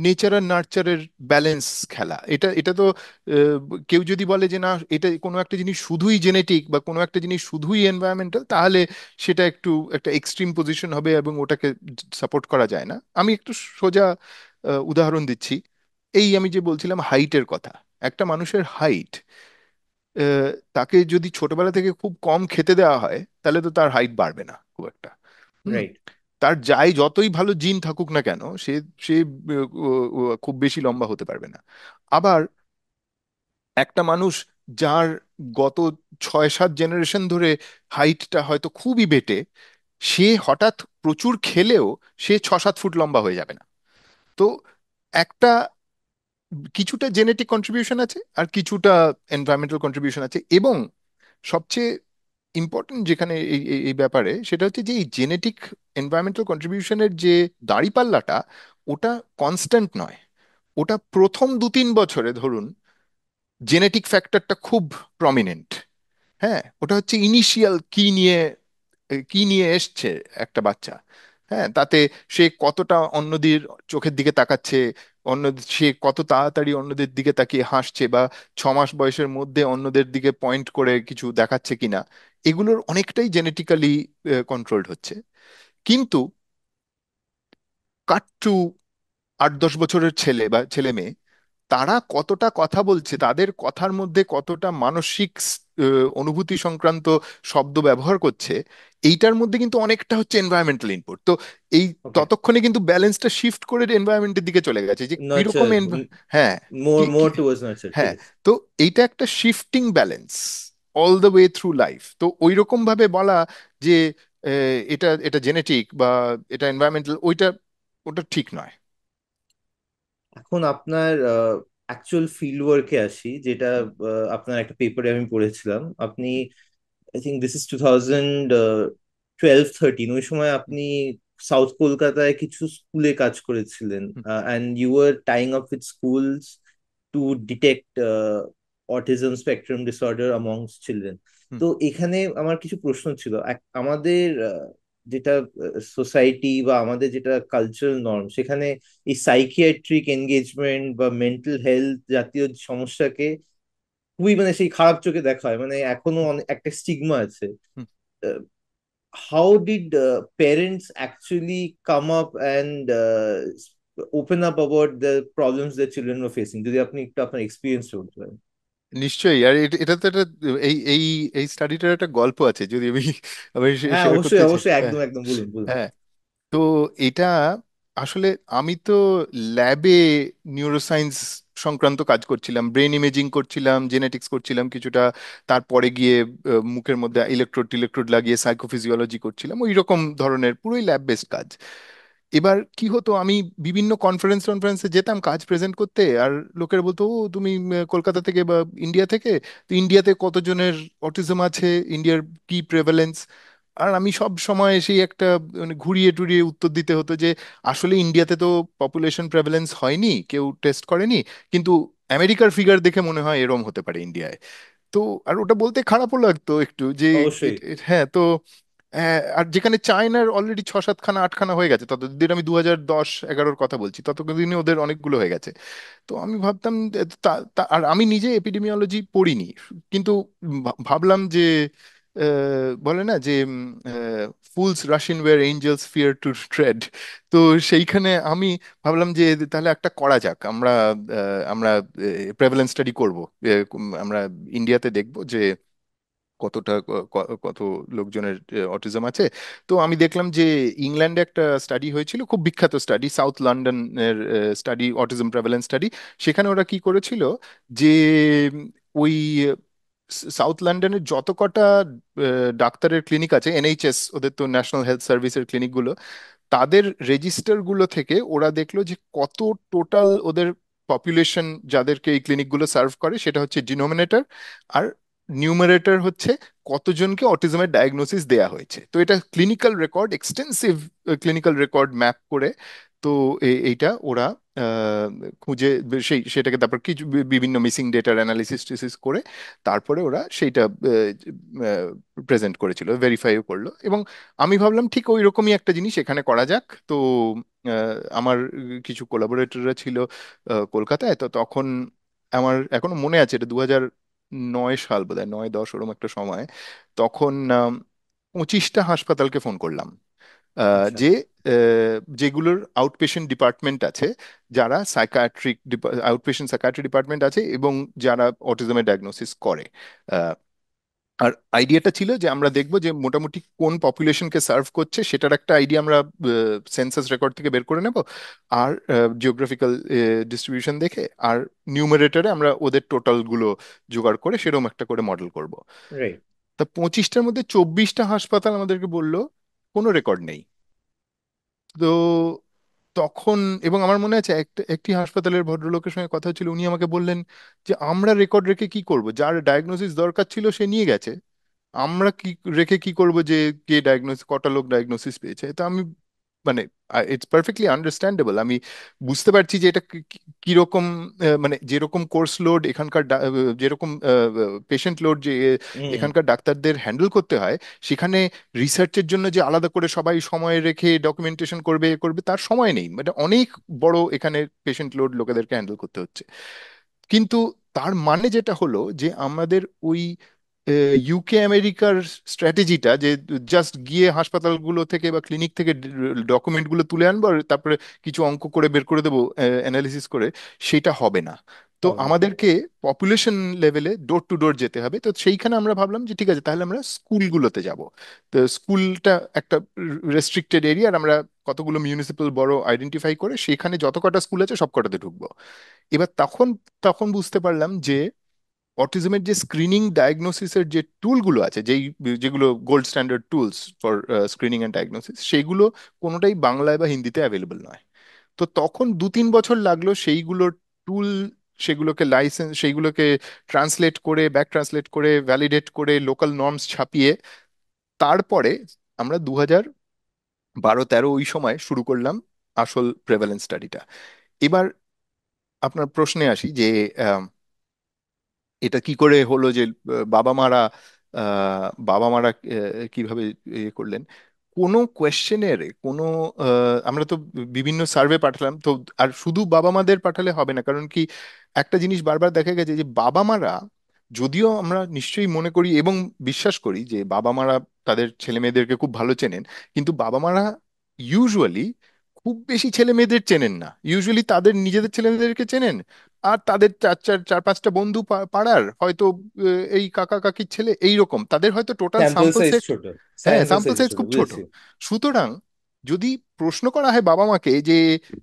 নেচার আর নার্চারের ব্যালেন্স খেলা। এটা এটা তো আহ, কেউ যদি বলে যে না এটা কোনো একটা জিনিস শুধুই জেনেটিক বা কোনো একটা জিনিস শুধুই এনভায়রনমেন্টাল, তাহলে সেটা একটু একটা এক্সট্রিম পজিশন হবে এবং ওটাকে সাপোর্ট করা যায় না। আমি একটু সোজা উদাহরণ দিচ্ছি। এই আমি যে বলছিলাম হাইটের কথা, একটা মানুষের হাইট, তাকে যদি ছোটবেলা থেকে খুব কম খেতে দেওয়া হয় তাহলে তো তার হাইট বাড়বে না খুব একটা। হুম। রাইট। তার যাই যতই ভালো জিন থাকুক না কেন, সে সে খুব বেশি লম্বা হতে পারবে না। আবার একটা মানুষ যার গত 6-7 জেনারেশন ধরে হাইটটা হয়তো খুবই বেটে, সে হঠাৎ প্রচুর খেলেও সে 6-7 ফুট লম্বা হয়ে যাবে না। তো একটা কিছুটা জেনেটিক কন্ট্রিবিউশন আছে আর কিছুটা এনভায়রনমেন্টাল কন্ট্রিবিউশন আছে। এবং সবচেয়ে ইম্পর্টেন্ট যেখানে এই এই এই ব্যাপারে সেটা হচ্ছে যে এই জেনেটিক এনভায়রনমেন্টাল কন্ট্রিবিউশনের যে দাঁড়িপাল্লাটা, ওটা কনস্ট্যান্ট নয়। ওটা প্রথম 2-3 বছরে ধরুন জেনেটিক ফ্যাক্টরটা খুব প্রমিনেন্ট। হ্যাঁ, ওটা হচ্ছে ইনিশিয়াল কি নিয়ে এসছে একটা বাচ্চা। হ্যাঁ, তাতে সে কতটা অন্যদের চোখের দিকে তাকাচ্ছে, অন্য সে কত তাড়াতাড়ি অন্যদের দিকে তাকিয়ে হাসছে, বা 6 মাস বয়সের মধ্যে অন্যদের দিকে পয়েন্ট করে কিছু দেখাচ্ছে কিনা, এগুলোর অনেকটাই জেনেটিক্যালি কন্ট্রোলড হচ্ছে। কিন্তু কাট টু 8-10 বছরের ছেলে বা ছেলে মেয়ে, তারা কতটা কথা বলছে, তাদের কথার মধ্যে কতটা মানসিক অনুভূতি সংক্রান্ত শব্দ ব্যবহার করছে, এইটার মধ্যে কিন্তু অনেকটা হচ্ছে এনভায়রনমেন্টাল ইনপুট। তো এই ওকে। ততক্ষণে কিন্তু ব্যালেন্সটা শিফট করে এনভায়রনমেন্টের দিকে চলে গেছে, যে কিরকম নার্চার, হ্যাঁ, মোর কি কি মোর টুয়ার্ডস নার্চার, ঠিক হ্যাঁ। আছে। তো এইটা একটা shifting balance all the way through life. তো ওই রকম ভাবে বলা যে এটা এটা জেনেটিক বা এটা এনভায়রনমেন্টাল, ওইটা ওটা ঠিক নয়। এখন আপনার অ্যাকচুয়াল ফিল্ড ওয়ার্কে আসি, যেটা আপনার একটা পেপারে আমি পড়েছিলাম। আপনি, আই থিঙ্ক দিস ইজ 2012-13, ওই সময় আপনি সাউথ কলকাতায় কিছু স্কুলে কাজ করেছিলেন, and you are tying up with schools to detect autism spectrum disorder amongst children. তো এখানে আমার কিছু প্রশ্ন ছিল। আমাদের যেটা সোসাইটি বা আমাদের যেটা কালচারাল নর্ম, সেখানে এই সাইকিয়াট্রিক এনগেজমেন্ট বা মেন্টাল হেলথ জাতীয় সমস্যাকে খুবই, মানে সেই খারাপ চোখে দেখা হয়, মানে এখনো অনেক একটা স্টিগমা আছে। How did parents actually come up and open up about the problems their children were facing? যদি আপনি একটু আপনার এক্সপিরিয়েন্স বলতে পারেন। নিশ্চয়ই। আর এটা তো একটা, এই এই এই স্টাডিটার একটা গল্প আছে, যদি আমি আমি হ্যাঁ, শেয়ার করতে অবশ্যই চাই। অবশ্যই, হ্যাঁ, একদম একদম, বলুন বলুন। হ্যাঁ। তো এটা আসলে, আমি তো ল্যাবে নিউরোসায়েন্স সংক্রান্ত কাজ করছিলাম, ব্রেন ইমেজিং করছিলাম, জেনেটিক্স করছিলাম কিছুটা, তারপরে গিয়ে মুখের মধ্যে ইলেকট্রোড টিলেকট্রোড লাগিয়ে সাইকোফিজিওলজি করছিলাম, ওই রকম ধরনের পুরোই ল্যাব বেসড কাজ। এবার কি হতো, আমি বিভিন্ন কনফারেন্স টনফারেন্সে যেতাম কাজ প্রেজেন্ট করতে, আর লোকের বলতো, ও তুমি কলকাতা থেকে বা ইন্ডিয়া থেকে, তো ইন্ডিয়াতে কতজনের অটিজম আছে, ইন্ডিয়ার কি প্রেভালেন্স। আর আমি সব সময় সেই একটা মানে ঘুরিয়ে টুরিয়ে উত্তর দিতে হতো যে আসলে ইন্ডিয়াতে তো পপুলেশন প্রেভালেন্স হয়নি, কেউ টেস্ট করেনি, কিন্তু আমেরিকার ফিগার দেখে মনে হয় এরম হতে পারে ইন্ডিয়ায়। তো আর ওটা বলতে খারাপও লাগতো একটু যে অবশ্যই। হ্যাঁ। তো আর যেখানে চায়নার অলরেডি 6-7খানা 8খানা হয়ে গেছে, ততদিন আমি 2010-11 কথা বলছি, ততদিনে ওদের অনেকগুলো হয়ে গেছে। তো আমি ভাবতাম আর আমি নিজে এপিডেমিওলজি পড়িনি, কিন্তু ভাবলাম যে বলে না যে fools rush in where angels fear to tread. তো সেইখানে আমি ভাবলাম যে তাহলে একটা করা যাক, আমরা প্রেভেলেন্স স্টাডি করব। আমরা ইন্ডিয়াতে দেখব যে কতটা কত লোকজনের অটিজম আছে। তো আমি দেখলাম যে ইংল্যান্ডে একটা স্টাডি হয়েছিল, খুব বিখ্যাত স্টাডি, সাউথ লন্ডনের স্টাডি, অটিজম প্রেভালেন্স স্টাডি। সেখানে ওরা কি করেছিল যে ওই সাউথ লন্ডনের যত কটা ডাক্তারের ক্লিনিক আছে, এনএইচএস, ওদের তো ন্যাশনাল হেলথ সার্ভিসের ক্লিনিকগুলো, তাদের রেজিস্টার গুলো থেকে ওরা দেখলো যে কত টোটাল ওদের পপুলেশন যাদেরকে এই ক্লিনিকগুলো সার্ভ করে, সেটা হচ্ছে ডিনোমিনেটর। আর নিউমারেটর হচ্ছে কতজনকে অটিজমের ডায়াগনোসিস দেয়া হয়েছে। তো এটা clinical record, extensive clinical record map করে, তো এইটা ওরা আহ, খুঁজে সেটাকে তারপর কিছু বিভিন্ন মিসিং ডেটার অ্যানালিসিস টিসিস করে, তারপরে ওরা সেইটা প্রেজেন্ট করেছিল, ভেরিফাইও করলো। এবং আমি ভাবলাম ঠিক ওই রকমই একটা জিনিস এখানে করা যাক। তো আমার কিছু কোলাবোরেটররা ছিল কলকাতায়। তো তখন আমার এখনো মনে আছে, এটা 2009 সাল বোধহয়, 9-10 ওরকম একটা সময়। তখন 25টা হাসপাতালকে ফোন করলাম, আচ্ছা। যে যেগুলোর আউটপেশেন্ট ডিপার্টমেন্ট আছে, যারা সাইকাট্রিক আউটপেশেন্ট সাইকাট্রি ডিপার্টমেন্ট আছে, এবং যারা অটিজমের ডায়াগনোসিস করে। আর আইডিয়াটা ছিল যে আমরা দেখব যে মোটামুটি কোন পপুলেশনকে সার্ভ করছে, সেটার একটা আইডিয়া আমরা সেন্সাস রেকর্ড থেকে বের করে নেব, আর জিওগ্রাফিক্যাল ডিস্ট্রিবিউশন দেখে, আর নিউমারেটরে আমরা ওদের টোটাল গুলো জোগাড় করে সেরকম একটা করে মডেল করব। রাইট। তা 25টার মধ্যে 24টা হাসপাতাল আমাদেরকে বলল কোনো রেকর্ড নেই। তো তখন, এবং আমার মনে আছে একটি হাসপাতালের ভদ্রলোকের সঙ্গে কথা ছিল, উনি আমাকে বললেন যে আমরা রেকর্ড রেখে কি করব, যার ডায়াগনোসিস দরকার ছিল সে নিয়ে গেছে, আমরা কি রেখে কি করব যে কে ডায়াগনোসিস, কটা লোক ডায়াগনোসিস পেয়েছে। তো আমি মানে ইটস পারফেক্টলি আন্ডারস্ট্যান্ডেবল। আমি বুঝতে পারছি যে এটা কিরকম, মানে যেরকম কোর্স লোড এখানকার যেরকম পেশেন্ট লোড যে হুম। এখানকার ডাক্তারদের হ্যান্ডেল করতে হয়, সেখানে রিসার্চের জন্য যে আলাদা করে সবাই সময় রেখে ডকুমেন্টেশন করবে এ করবে তার সময় নেই, মানে অনেক বড় এখানে পেশেন্ট লোড লোকেদেরকে হ্যান্ডেল করতে হচ্ছে। কিন্তু তার মানে যেটা হলো যে আমাদের ওই ইউকে আমেরিকার স্ট্র্যাটেজিটা যে জাস্ট গিয়ে হাসপাতালগুলো থেকে বা ক্লিনিক থেকে ডকুমেন্টগুলো তুলে আনবো আর তারপরে কিছু অঙ্ক করে বের করে দেবো অ্যানালিসিস করে, সেটা হবে না। তো হবে না। আমাদেরকে পপুলেশন লেভেলে ডোর টু ডোর যেতে হবে। তো সেইখানে আমরা ভাবলাম যে ঠিক আছে, তাহলে আমরা স্কুলগুলোতে যাব। তো স্কুলটা একটা রেস্ট্রিক্টেড এরিয়া, আর আমরা কতগুলো মিউনিসিপ্যাল বড় আইডেন্টিফাই করে সেখানে যত কটা স্কুল আছে সব কটাতে ঢুকবো। এবার তখন তখন বুঝতে পারলাম যে অটিজমের যে স্ক্রিনিং ডায়াগনোসিসের যে টুলগুলো আছে, যেগুলো gold standard tools for screening and diagnosis, সেইগুলো কোনোটাই বাংলায় বা হিন্দিতে অ্যাভেলেবল নয়। তো তখন 2-3 বছর লাগলো সেইগুলোর টুল, সেগুলোকে লাইসেন্স, সেইগুলোকে ট্রান্সলেট করে, ব্যাক ট্রান্সলেট করে, ভ্যালিডেট করে, লোকাল নর্মস ছাপিয়ে তারপরে আমরা 2012-13 ওই সময় শুরু করলাম আসল প্রেভেলেন্স স্টাডিটা। এবার আপনার প্রশ্নে আসি যে এটা কি করে হলো যে বাবা মারা বাবা মারা কিভাবে ইয়ে করলেন। কোনো কোয়েশ্চেনের কোনো আমরা তো বিভিন্ন সার্ভে পাঠালাম তো। আর শুধু বাবা মাদের পাঠালে হবে না, কারণ কি একটা জিনিস বারবার দেখা গেছে যে বাবা মারা, যদিও আমরা নিশ্চয়ই মনে করি এবং বিশ্বাস করি যে বাবা মারা তাদের ছেলে মেয়েদেরকে খুব ভালো চেনেন, কিন্তু বাবা মারা ইউজুয়ালি খুব বেশি ছেলে মেয়েদের চেনেন না। ইউজুয়ালি তাদের নিজেদের ছেলে মেয়েদেরকে চেনেন, আর তাদের চার চার চার পাঁচটা বন্ধু পাড়ার হয়তো এই কাকা কাকির ছেলে এই রকম, তাদের হয়তো total sample sample size set, ছোট। হ্যাঁ স্যাম্পল স্যাম্পল সাইজ সাইজ ছোট, খুব ছোট। বুঝেছি। সুতরাং যদি প্রশ্ন করা হয় বাবা মাকে যে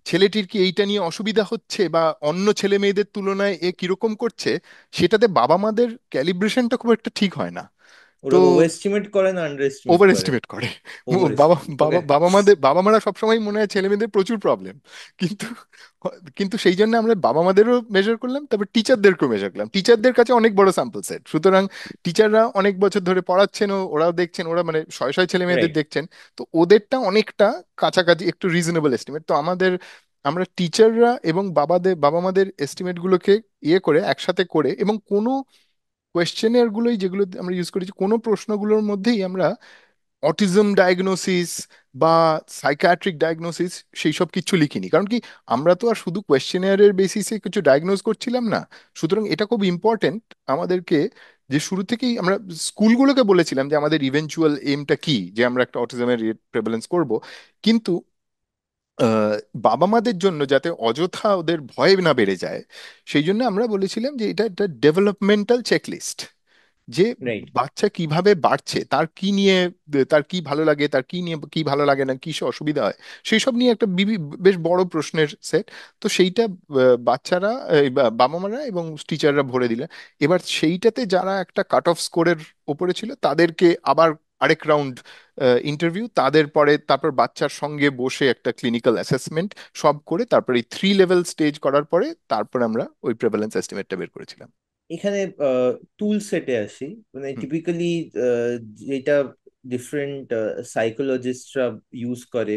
ছেলেটির কি এইটা নিয়ে অসুবিধা হচ্ছে বা অন্য ছেলে মেয়েদের তুলনায় এ কিরকম করছে, সেটাতে বাবা মাদের ক্যালিব্রেশনটা খুব একটা ঠিক হয় না। তো ওরা ওভার এস্টিমেট করে না আন্ডার এস্টিমেট ওভার করে? এস্টিমেট করে। ওভার বাবা এস্টিমেট, বাবা ওকে। বাবা মাদের, বাবা মারা সবসময় মনে হয় ছেলে মেয়েদের প্রচুর প্রবলেম, কিন্তু কিন্তু সেই জন্য আমরা বাবা মাদেরও মেজার করলাম, তারপর টিচারদেরকেও মেজার করলাম। টিচারদের কাছে অনেক বড় স্যাম্পল সেট, সুতরাং টিচাররা অনেক বছর ধরে পড়াচ্ছেন, ওরাও দেখছেন, ওরা মানে শয়ে শয়ে ছেলে মেয়েদের রাইট। দেখছেন। তো ওদেরটা অনেকটা কাছাকাছি, একটু রিজনেবল এস্টিমেট। তো আমাদের, আমরা টিচাররা এবং বাবা মাদের এস্টিমেট গুলোকে ইয়ে করে একসাথে করে, এবং কোনো কোয়েশ্চেনের গুলোই যেগুলো আমরা ইউজ করেছি, কোনো প্রশ্নগুলোর মধ্যেই আমরা অটিজম ডায়াগনোসিস বা সাইকিয়াট্রিক ডায়াগনোসিস সেই সব কিছু লিখিনি। কারণ কি আমরা তো আর শুধু কোয়েশ্চেনিয়ারের বেসিসে কিছু ডায়াগনোজ করছিলাম না। সুতরাং এটা খুব ইম্পর্টেন্ট আমাদেরকে যে শুরু থেকেই আমরা স্কুলগুলোকে বলেছিলাম যে আমাদের ইভেনচুয়াল এমটা কি, যে আমরা একটা অটিজমের প্রেভালেন্স করব। কিন্তু আহ, বাবা মাদের জন্য যাতে অযথা ওদের ভয় না বেড়ে যায়, সেই জন্য আমরা বলেছিলাম যে এটা একটা ডেভেলপমেন্টাল চেকলিস্ট, যে রাইট। বাচ্চা কিভাবে বাড়ছে, তার কি নিয়ে, তার কি ভালো লাগে, তার কি নিয়ে কি ভালো লাগে না, কিসে অসুবিধা হয়, সেই সব নিয়ে একটা বেশ বড় প্রশ্নের সেট। তো সেইটা বাচ্চারা বাবা মারা এবং টিচাররা ভরে দিলেন। এবার সেইটাতে যারা একটা কাট অফ স্কোরের ওপরে ছিল তাদেরকে আবার আরেক রাউন্ড ইন্টারভিউ, তাদের পরে তারপর বাচ্চার সঙ্গে বসে একটা ক্লিনিক্যাল অ্যাসেসমেন্ট সব করে, তারপর এই 3 লেভেল স্টেজ করার পরে তারপর আমরা ওই প্রেভালেন্স এস্টিমেটটা বের করেছিলাম। এখানে টুল সেটে আসি। মানে হুম, টিপিক্যালি যেটা ডিফারেন্ট সাইকোলজিস্টরা ইউজ করে,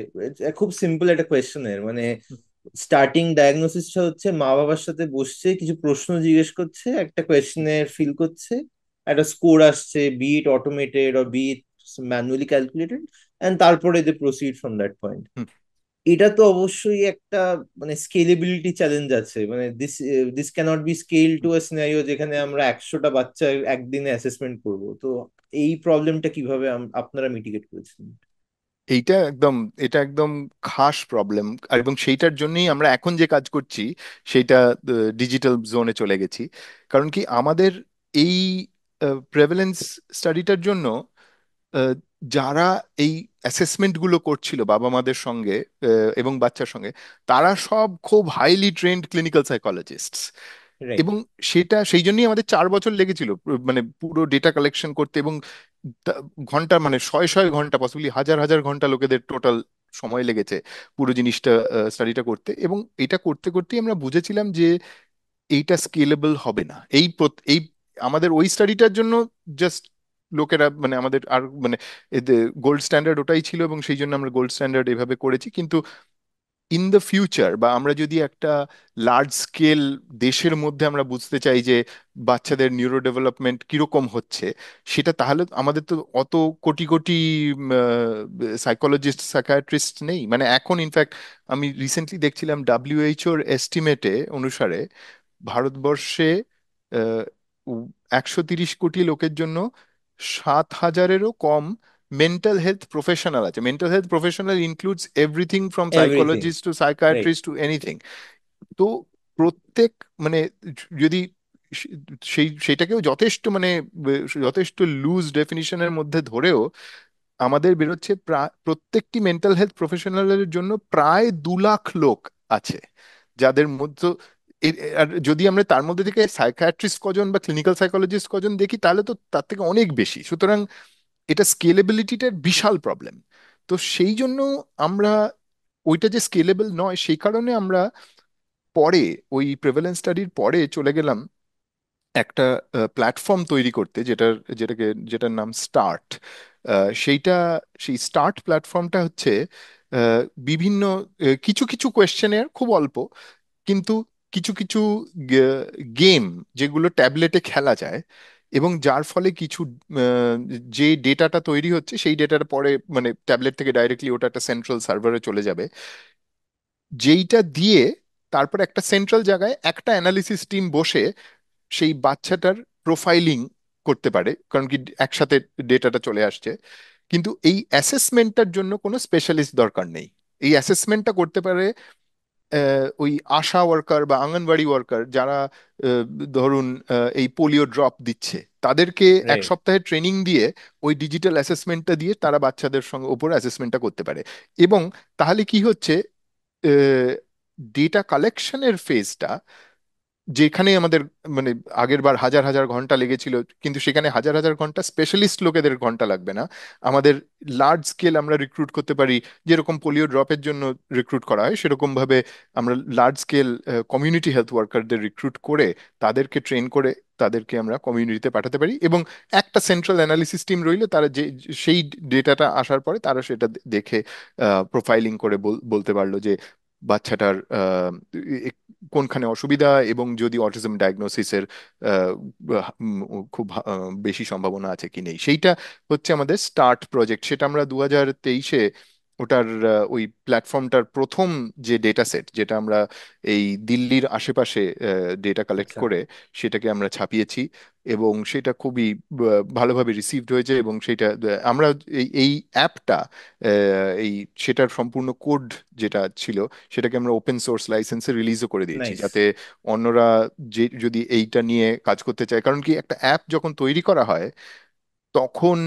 খুব সিম্পল একটা কোয়েশ্চেনের মানে হুম, স্টার্টিং ডায়াগনোসিসটা হচ্ছে মা বাবার সাথে বসছে, কিছু প্রশ্ন জিজ্ঞেস করছে, একটা কোয়েশ্চেনের ফিল করছে, একটা স্কোর আসছে, be it automated or be it manually calculated, and তারপরে they proceed from that point. Hmm. এটা তো অবশ্যই একটা মানে স্কেলেবিলিটি চ্যালেঞ্জ আছে। মানে this this can't be scale to a scenario যেখানে আমরা 100টা বাচ্চা একদিনে অ্যাসেসমেন্ট করব। তো এই প্রবলেমটা কিভাবে আপনারা মিটিগেট করেছেন? এইটা একদম, এটা একদম খাস প্রবলেম। আর এবং সেইটার জন্যই আমরা এখন যে কাজ করছি সেইটা ডিজিটাল জোনে চলে গেছি। কারণ কি আমাদের এই প্রেভেলেন্স স্টাডিটার জন্য আহ, যারা এই অ্যাসেসমেন্ট গুলো করছিল বাবা মাদের সঙ্গে এবং বাচ্চার সঙ্গে, তারা সব খুব highly trend clinical psychologist. Right. এবং সেটা সেই জন্যই আমাদের 4 বছর লেগেছিল মানে পুরো ডেটা কালেকশন করতে, এবং তা- ঘন্টা মানে শয়ে শয়ে ঘন্টা, পসিবলি হাজার হাজার ঘন্টা লোকেদের টোটাল সময় লেগেছে পুরো জিনিসটা স্টাডিটা করতে। এবং এটা করতে করতেই আমরা বুঝেছিলাম যে এইটা স্কেলেবল হবে না। এই আমাদের ওই স্টাডিটার জন্য জাস্ট লোকেরা মানে আমাদের আর মানে গোল্ড স্ট্যান্ডার্ড ওটাই ছিল এবং সেই জন্য আমরা গোল্ড স্ট্যান্ডার্ড এভাবে করেছি। কিন্তু ইন দ্য ফিউচার বা আমরা যদি একটা লার্জ স্কেল দেশের মধ্যে আমরা বুঝতে চাই যে বাচ্চাদের নিউরো ডেভেলপমেন্ট কিরকম হচ্ছে, সেটা তাহলে আমাদের তো অত কোটি কোটি সাইকোলজিস্ট সাইকিয়াট্রিস্ট নেই। মানে এখন ইনফ্যাক্ট আমি রিসেন্টলি দেখছিলাম ডাব্লিউএইচওর এস্টিমেটে অনুসারে ভারতবর্ষে 130 কোটি লোকের জন্য 7,000-এরও কম মেন্টাল হেলথ প্রফেশনাল আছে। Mental health professional includes everything from everything. Psychologist to right. Psychiatrist to anything. তো প্রত্যেক মানে যদি সেইটাকেও যথেষ্ট মানে যথেষ্ট লুজ ডেফিনিশনের মধ্যে ধরেও আমাদের বেরোচ্ছে প্রায় প্রত্যেকটি মেন্টাল হেলথ প্রফেশনালের জন্য প্রায় 2 লাখ লোক আছে, যাদের মধ্যে আর যদি আমরা তার মধ্যে থেকে সাইকিয়াট্রিস্ট কজন বা ক্লিনিক্যাল সাইকোলজিস্ট কজন দেখি তাহলে তো তার থেকে অনেক বেশি। সুতরাং এটা স্কেলেবিলিটিটার বিশাল প্রবলেম। তো সেই জন্য আমরা ওইটা যে স্কেলেবল নয় সেই কারণে আমরা পরে ওই প্রেভেলেন্স স্টাডির পরে চলে গেলাম একটা প্ল্যাটফর্ম তৈরি করতে, যেটার নাম স্টার্ট। সেইটা সেই স্টার্ট প্ল্যাটফর্মটা হচ্ছে আহ, বিভিন্ন কিছু কিছু কোয়েশ্চেনের খুব অল্প, কিন্তু কিছু কিছু গেম যেগুলো ট্যাবলেটে খেলা যায় এবং যার ফলে কিছু আহ, যে ডেটাটা তৈরি হচ্ছে সেই ডেটাটা পরে মানে ট্যাবলেট থেকে ডাইরেক্টলি ওটা একটা সেন্ট্রাল সার্ভারে চলে যাবে, যেইটা দিয়ে তারপর একটা সেন্ট্রাল জায়গায় একটা অ্যানালিসিস টিম বসে সেই বাচ্চাটার প্রোফাইলিং করতে পারে, কারণ কি একসাথে ডেটাটা চলে আসছে। কিন্তু এই অ্যাসেসমেন্টটার জন্য কোনো স্পেশালিস্ট দরকার নেই। এই অ্যাসেসমেন্টটা করতে পারে ওই আশা ওয়ার্কার বা আঙ্গনবাড়ি ওয়ার্কার যারা আহ, ধরুন এই পোলিও ড্রপ দিচ্ছে, তাদেরকে এক রাইট। সপ্তাহের ট্রেনিং দিয়ে ওই ডিজিটাল অ্যাসেসমেন্টটা দিয়ে তারা বাচ্চাদের সঙ্গে ওপর অ্যাসেসমেন্টটা করতে পারে। এবং তাহলে কি হচ্ছে, ডেটা কালেকশনের ফেজটা যেখানে আমাদের মানে আগের বার হাজার হাজার ঘন্টা লেগেছিল, কিন্তু সেখানে হাজার হাজার ঘন্টা স্পেশালিস্ট লোকেদের ঘন্টা লাগবে না। আমাদের লার্জ স্কেল আমরা রিক্রুট করতে পারি, যেরকম পোলিও ড্রপের জন্য রিক্রুট করা হয় সেরকম ভাবে আমরা লার্জ স্কেল কমিউনিটি হেলথ ওয়ার্কারদের রিক্রুট করে তাদেরকে ট্রেন করে তাদেরকে আমরা কমিউনিটিতে পাঠাতে পারি। এবং একটা সেন্ট্রাল অ্যানালিসিস টিম রইলে তারা যে সেই ডেটাটা আসার পরে তারা সেটা দেখে প্রোফাইলিং করে বলতে পারলো যে বাচ্চাটার কোনখানে অসুবিধা, এবং যদি অটিজম ডায়াগনোসিসের খুব বেশি সম্ভাবনা আছে কি নেই। সেইটা হচ্ছে আমাদের স্টার্ট প্রজেক্ট। সেটা আমরা 2023-এ ওটার ওই প্ল্যাটফর্মটার প্রথম যে ডেটা সেট যেটা আমরা এই দিল্লির আশেপাশে ডেটা কালেক্ট আচ্ছা। করে সেটাকে আমরা ছাপিয়েছি। এবং সেটা খুবই ভালোভাবে রিসিভড হয়েছে। এবং সেটা আমরা এই অ্যাপটা এই সেটার সম্পূর্ণ কোড যেটা ছিল সেটাকে আমরা ওপেন সোর্স লাইসেন্সে রিলিজও করে দিয়েছি, নাইস। যাতে অন্যরা যে যদি এইটা নিয়ে কাজ করতে চায়। কারণ কি একটা অ্যাপ যখন তৈরি করা হয় তখন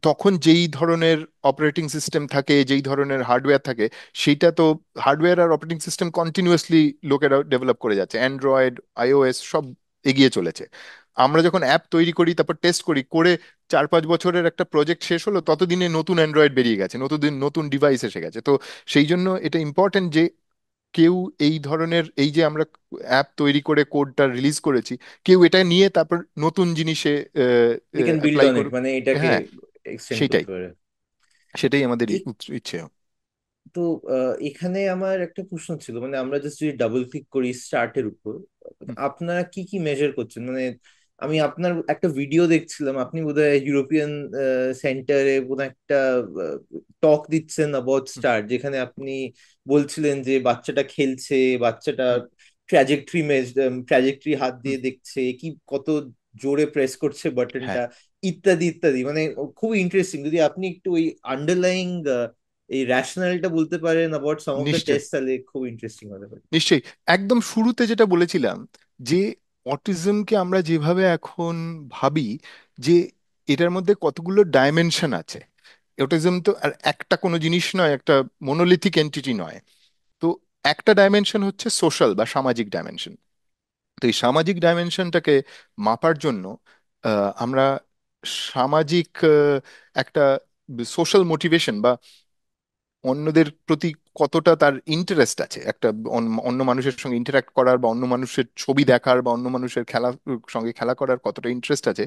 তখন যেই ধরনের অপারেটিং সিস্টেম থাকে, যেই ধরনের হার্ডওয়্যার থাকে, সেইটা তো হার্ডওয়্যার আর অপারেটিং সিস্টেম কন্টিনিউয়াসলি লোকেরা ডেভেলপ করে যাচ্ছে, অ্যান্ড্রয়েড আইওএস সব এগিয়ে চলেছে। আমরা যখন অ্যাপ তৈরি করি তারপর টেস্ট করি করে 4-5 বছরের একটা প্রজেক্ট শেষ হলো, ততদিনে নতুন অ্যান্ড্রয়েড বেরিয়ে গেছে, নতুন নতুন ডিভাইস এসে গেছে। তো সেই জন্য এটা ইম্পর্টেন্ট যে কেউ এই ধরনের এই যে আমরা অ্যাপ তৈরি করে কোডটা রিলিজ করেছি, কেউ এটা নিয়ে তারপর নতুন জিনিসে they can build apply on it, করুক। মানে এটাকে হ্যাঁ, এক্সটেন্ড সেটাই, করতে পারে। সেটাই আমাদের এ- ইচ্ছে। তো এখানে আমার একটা প্রশ্ন ছিল, মানে আমরা জাস্ট যদি ডাবল ক্লিক করি স্টার্টের উপর, হুম, আপনারা কি কি মেজার করছেন? মানে আমি আপনার একটা ভিডিও দেখছিলাম, আপনি বোধহয় ইউরোপিয়ান সেন্টারে কোনো একটা টক দিচ্ছেন অ্যাবাউট হুম, স্টার্ট, যেখানে আপনি বলছিলেন যে বাচ্চাটা খেলছে, বাচ্চাটা হুম, ট্র্যাজেক্টরি হাত হুম। দিয়ে দেখছে, কি কত জোরে প্রেস করছে হ্যাঁ, বাটনটা, ইত্যাদি ইত্যাদি। মানে খুবই ইন্টারেস্টিং। যদি আপনি একটু ওই আন্ডারলাইং এই র্যাশনালটা বলতে পারেন অ্যাবাউট সাম অফ দ্য নিশ্চয়, টেস্ট, তাহলে খুব ইন্টারেস্টিং হতে পারে। নিশ্চয়ই। একদম শুরুতে যেটা বলেছিলাম যে অটিজমকে আমরা যেভাবে এখন ভাবি যে এটার মধ্যে কতগুলো ডাইমেনশন আছে। অটিজম তো আর একটা কোনো জিনিস নয়, একটা মনোলিথিক এন্টিটি নয়। তো একটা ডাইমেনশন হচ্ছে সোশ্যাল বা সামাজিক ডাইমেনশন। তো এই সামাজিক ডাইমেনশনটাকে মাপার জন্য আমরা সামাজিক একটা সোশ্যাল মোটিভেশন অন্যদের প্রতি কতটা তার ইন্টারেস্ট আছে, একটা অন্য মানুষের সঙ্গে ইন্টারাক্ট করার বা অন্য মানুষের ছবি দেখার বা অন্য মানুষের সঙ্গে খেলা করার কতটা ইন্টারেস্ট আছে,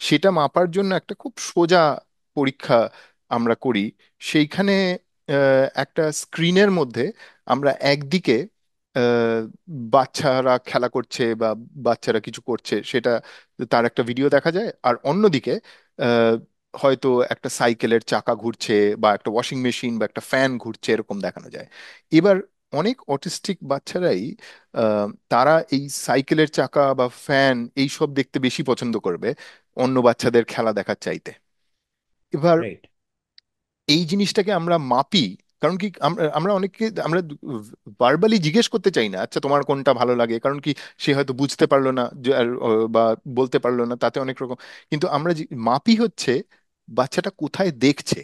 সেটা মাপার জন্য একটা খুব সোজা পরীক্ষা আমরা করি। সেইখানে একটা স্ক্রিনের মধ্যে আমরা একদিকে আহ, বাচ্চারা খেলা করছে বা বাচ্চারা কিছু করছে সেটা, তার একটা ভিডিও দেখা যায়, আর অন্যদিকে হয়তো একটা সাইকেলের চাকা ঘুরছে বা একটা ওয়াশিং মেশিন বা একটা ফ্যান ঘুরছে এরকম দেখানো যায়। এবার অনেক অটিস্টিক বাচ্চারাই তারা এই সাইকেলের চাকা বা ফ্যান এইসব দেখতে বেশি পছন্দ করবে অন্য বাচ্চাদের খেলা দেখার চাইতে। এবার রাইট। এই জিনিসটাকে আমরা মাপি, কারণ কি আমরা আমরা অনেককে আমরা ভার্বালি জিজ্ঞেস করতে চাই না, আচ্ছা তোমার কোনটা ভালো লাগে, কারণ কি সে হয়তো বুঝতে পারলো না বা বলতে পারলো না, তাতে অনেক রকম। কিন্তু আমরা মাপি হচ্ছে বাচ্চাটা কোথায় দেখছে।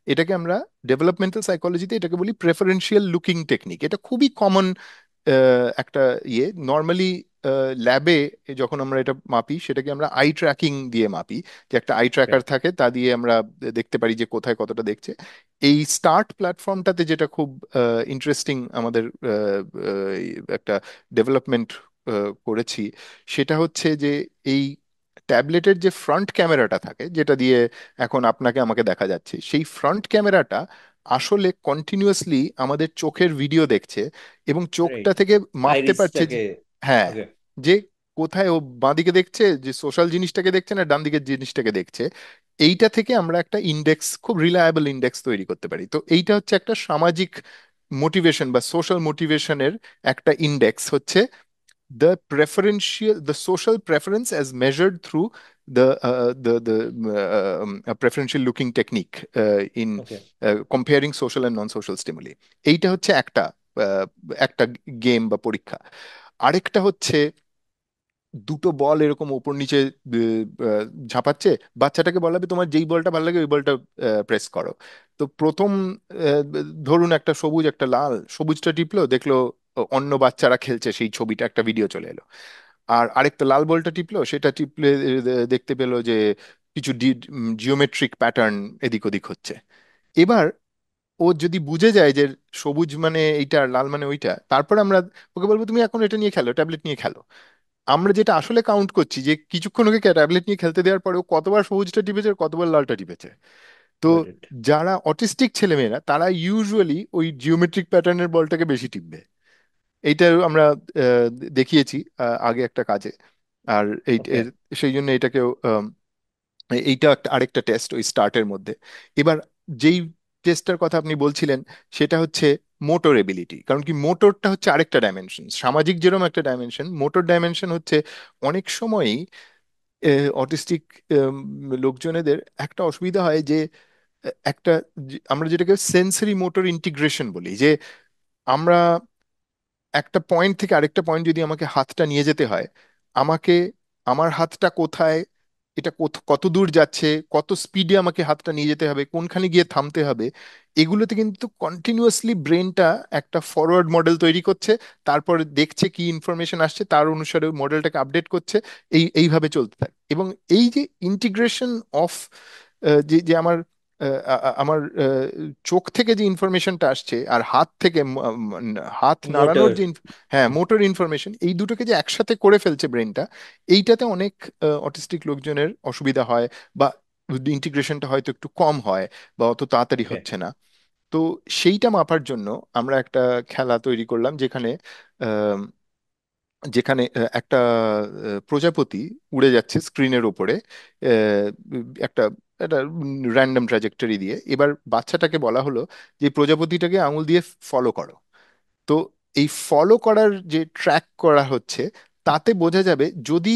এটাকে আমরা ডেভেলপমেন্টাল সাইকোলজিতে এটাকে বলি প্রেফারেন্সিয়াল লুকিং টেকনিক। এটা খুবই কমন একটা নর্মালি ল্যাবে যখন আমরা এটা মাপি সেটাকে আমরা আই ট্র্যাকিং দিয়ে মাপি, যে একটা আই ট্র্যাকার রাইট। থাকে তা দিয়ে আমরা দেখতে পারি যে কোথায় কতটা দেখছে। এই স্টার্ট প্ল্যাটফর্মটাতে যেটা খুব ইন্টারেস্টিং আমাদের একটা ডেভেলপমেন্ট করেছি, সেটা হচ্ছে যে এই ট্যাবলেটের যে ফ্রন্ট ক্যামেরাটা থাকে যেটা দিয়ে এখন আপনাকে আমাকে দেখা যাচ্ছে, সেই ফ্রন্ট ক্যামেরাটা আসলে কন্টিনিউয়াসলি আমাদের চোখের ভিডিও দেখছে এবং চোখটা রাইট। থেকে মাপতে পারছে যে, আইরিসটাকে। হ্যাঁ, ওকে। যে কোথায় ও বাঁদিকে দেখছে, যে সোশ্যাল জিনিসটাকে দেখছে না ডান দিকের জিনিসটাকে দেখছে। এইটা থেকে আমরা একটা ইন্ডেক্স, খুব রিলায়েবল ইন্ডেক্স তৈরি করতে পারি। তো এইটা হচ্ছে একটা সামাজিক মোটিভেশন বা সোশ্যাল মোটিভেশনের একটা ইন্ডেক্স হচ্ছে the social preference as measured through the preferential looking technique in okay. comparing social and non-social stimuli। এইটা হচ্ছে একটা আহ, একটা গেম বা পরীক্ষা। আরেকটা হচ্ছে দুটো বল এরকম উপর নিচে ঝাঁপাচ্ছে, বাচ্চাটাকে বলাবে তোমার যেই বলটা ভালো লাগে ওই বলটা প্রেস করো। তো প্রথম আহ, ধরুন একটা সবুজ একটা লাল, সবুজটা টিপলো, দেখলো অন্য বাচ্চারা খেলছে, সেই ছবিটা একটা ভিডিও চলে এলো। আর আরেকটা লাল বলটা টিপলো, সেটা টিপলে দেখতে পেলো যে কিছু জিওমেট্রিক প্যাটার্ন এদিক ওদিক হচ্ছে। এবার ও যদি বুঝে যায় যে সবুজ মানে এইটা আর লাল মানে ওইটা, তারপর আমরা ওকে বলবো তুমি এখন এটা নিয়ে খেলো, ট্যাবলেট নিয়ে খেলো। আমরা যেটা আসলে কাউন্ট করছি যে কিছুক্ষণ ওকে ট্যাবলেট নিয়ে খেলতে দেওয়ার পরে ও কতবার সবুজটা টিপেছে আর কতবার লালটা টিপেছে। তো গট ইট। যারা অটিস্টিক ছেলেমেয়েরা তারা ইউজুয়ালি ওই জিওমেট্রিক প্যাটার্নের বলটাকে বেশি টিপবে। এইটা আমরা আহ, দেখিয়েছি আগে একটা কাজে। আর ওকে। সেই জন্য এটাকেও এইটা একটা আরেকটা টেস্ট ওই স্টার্টের মধ্যে। এবার যেই টেস্টটার কথা আপনি বলছিলেন সেটা হচ্ছে মোটর এবিলিটি, কারণ কি মোটরটা হচ্ছে আরেকটা ডাইমেনশন, সামাজিক যেরকম একটা ডাইমেনশন, মোটর ডাইমেনশন হচ্ছে অনেক সময়ই অটিস্টিক লোকজনেদের একটা অসুবিধা হয় যে একটা আমরা যেটাকে সেন্সরি মোটর ইন্টিগ্রেশন বলি, যে আমরা একটা পয়েন্ট থেকে আরেকটা পয়েন্ট যদি আমাকে হাতটা নিয়ে যেতে হয়, আমাকে আমার হাতটা কোথায়, এটা কত দূর যাচ্ছে, কত স্পিডে আমাকে হাতটা নিয়ে যেতে হবে, কোনখানে গিয়ে থামতে হবে, এগুলোতে কিন্তু কন্টিনিউয়াসলি ব্রেনটা একটা ফরওয়ার্ড মডেল তৈরি করছে, তারপরে দেখছে কি ইনফরমেশন আসছে তার অনুসারে মডেলটাকে আপডেট করছে, এইভাবে চলতে থাকে। এবং এই যে ইন্টিগ্রেশন অফ যে যে আমার আমার চোখ থেকে যে ইনফরমেশনটা আসছে আর হাত থেকে হাত নাড়ানোর মোটর। যে হ্যাঁ মোটর ইনফরমেশন, এই দুটোকে যে একসাথে করে ফেলছে ব্রেনটা, এইটাতে অনেক অটিস্টিক লোকজনের অসুবিধা হয় বা ইন্টিগ্রেশনটা হয়তো একটু কম হয় বা অত তাড়াতাড়ি ওকে। হচ্ছে না। তো সেইটা মাপার জন্য আমরা একটা খেলা তৈরি করলাম যেখানে একটা প্রজাপতি উড়ে যাচ্ছে স্ক্রিনের উপরে আহ, একটা একটা র্যান্ডম ট্র্যাজেক্টরি দিয়ে। এবার বাচ্চাটাকে বলা হলো যে এই প্রজাপতিটাকে আঙুল দিয়ে ফলো করো। তো এই ফলো করার যে ট্র্যাক করা হচ্ছে তাতে বোঝা যাবে যদি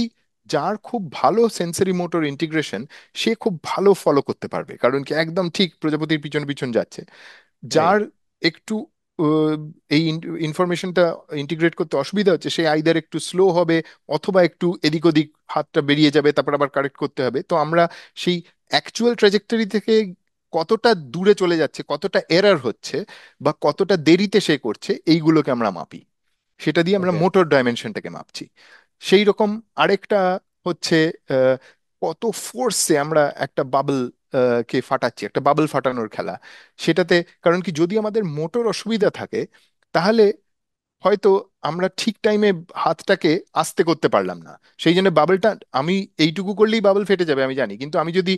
যার খুব ভালো সেন্সরি মোটর ইন্টিগ্রেশন, সে খুব ভালো ফলো করতে পারবে, কারণ কি একদম ঠিক প্রজাপতির পিছন পিছন যাচ্ছে। রাইট। যার একটু আহ, এই ইনফরমেশনটা ইন্টিগ্রেট করতে অসুবিধা হচ্ছে সে আইদার একটু স্লো হবে অথবা একটু এদিক ওদিক হাতটা বেরিয়ে যাবে, তারপর আবার কারেক্ট করতে হবে। তো আমরা সেই অ্যাকচুয়াল ট্র্যাজেক্টরি থেকে কতটা দূরে চলে যাচ্ছে, কতটা এরর হচ্ছে বা কতটা দেরিতে সে করছে, এইগুলোকে আমরা মাপি। সেটা দিয়ে আমরা ওকে। মোটর ডাইমেনশনটাকে মাপছি। সেই রকম আরেকটা হচ্ছে আহ, কত ফোর্সে আমরা একটা বাবল কে ফাটাচ্ছি, একটা বাবল ফাটানোর খেলা সেটাতে। কারণ কি, যদি আমাদের মোটর অসুবিধা থাকে তাহলে হয়তো আমরা ঠিক টাইমে হাতটাকে আস্তে করতে পারলাম না, সেই জন্য বাবলটা, আমি এইটুকু করলেই বাবল ফেটে যাবে আমি জানি, কিন্তু আমি যদি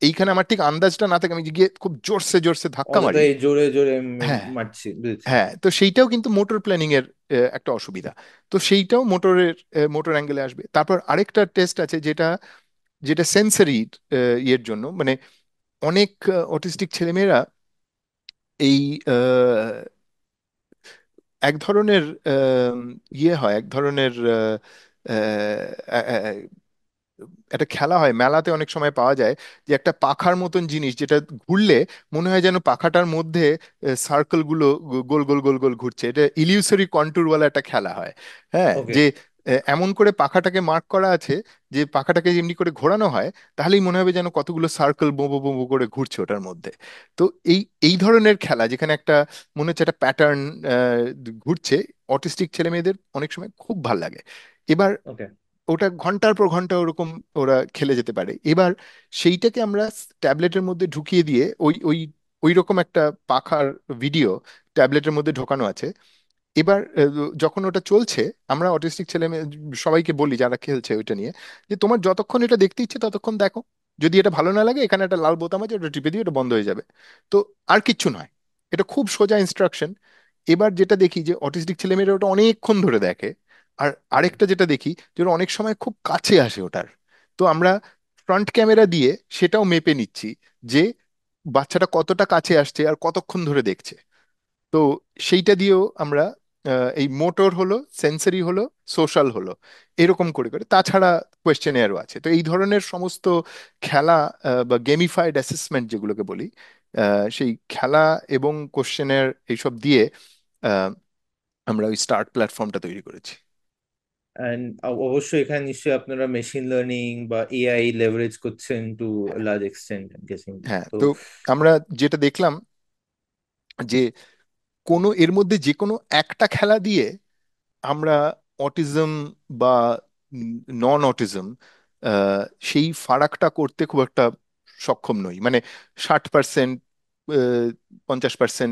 এইখানে আমার ঠিক আন্দাজটা না থাকে, আমি গিয়ে খুব জোরসে জোরসে ধাক্কা মারি। অযথাই জোরে জোরে হ্যাঁ, মারছি, বুঝেছি। হ্যাঁ, তো সেইটাও কিন্তু মোটর প্ল্যানিং এর একটা অসুবিধা। তো সেইটাও মোটর অ্যাঙ্গেলে আসবে। তারপর আরেকটা টেস্ট আছে যেটা যেটা সেন্সরি ইয়ের জন্য, মানে অনেক অটিস্টিক ছেলেমেয়েরা এই এক ধরনের ইয়ে হয়, এক ধরনের একটা খেলা হয় মেলাতে অনেক সময় পাওয়া যায়, যে একটা পাখার মতন জিনিস যেটা ঘুরলে মনে হয় যেন পাখাটার মধ্যে সার্কেল গুলো গোল গোল গোল গোল ঘুরছে। এটা ইলিউসরি কন্টুর বলা একটা খেলা হয়। হ্যাঁ, ওকে। যে এমন করে পাখাটাকে মার্ক করা আছে যে পাখাটাকে এমনি করে ঘোরানো হয় তাহলেই মনে হবে যেন কতগুলো সার্কেল বোবো বোবো করে ঘুরছে ওটার মধ্যে। তো এই এই ধরনের খেলা যেখানে একটা মনে হচ্ছে একটা প্যাটার্ন ঘুরছে, অটিস্টিক ছেলে মেয়েদের অনেক সময় খুব ভাল লাগে। এবার ওকে। ওটা ঘন্টার পর ঘন্টা ওরকম ওরা খেলে যেতে পারে। এবার সেইটাকে আমরা ট্যাবলেটের মধ্যে ঢুকিয়ে দিয়ে ওই ওই ওই রকম একটা পাখার ভিডিও ট্যাবলেটের মধ্যে ঢোকানো আছে। এবার যখন ওটা চলছে, আমরা অটিস্টিক ছেলে মেয়ে সবাইকে বলি যারা খেলছে ওইটা নিয়ে, যে তোমার যতক্ষণ এটা দেখতে ইচ্ছে ততক্ষণ দেখো, যদি এটা ভালো না লাগে এখানে একটা লাল বোতাম আছে, ওটা টিপে দিয়ে ওটা বন্ধ হয়ে যাবে। তো আর কিচ্ছু নয়, এটা খুব সোজা ইনস্ট্রাকশন। এবার যেটা দেখি যে অটিস্টিক ছেলেমেয়েরা ওটা অনেকক্ষণ ধরে দেখে। আর ওকে। আরেকটা যেটা দেখি, যে ওরা অনেক সময় খুব কাছে আসে ওটার। তো আমরা ফ্রন্ট ক্যামেরা দিয়ে সেটাও মেপে নিচ্ছি যে বাচ্চাটা কতটা কাছে আসছে আর কতক্ষণ ধরে দেখছে। তো সেইটা দিয়েও আমরা এই মোটর হলো, সেন্সরি হলো, সোশ্যাল হলো, এরকম করে করে। তাছাড়া কোয়েশ্চেনেয়ারও আছে। তো এই ধরনের সমস্ত খেলা বা গেমিফাইড অ্যাসেসমেন্ট যেগুলোকে বলি, সেই খেলা এবং কোশ্চেনের এইসব দিয়ে আহ, আমরা ওই স্টার্ট প্ল্যাটফর্মটা তৈরি করেছি। অ্যান্ড অবশ্যই এখানে নিশ্চয়ই আপনারা মেশিন লার্নিং বা এআই লেভারেজ করছেন টু লার্জ এক্সটেন্ট গেসিং। হ্যাঁ, তো তো আমরা যেটা দেখলাম যে কোনো এর মধ্যে যে কোনো একটা খেলা দিয়ে আমরা অটিজম বা নন অটিজম সেই ফারাকটা করতে খুব একটা সক্ষম নই। মানে 60%, 50%,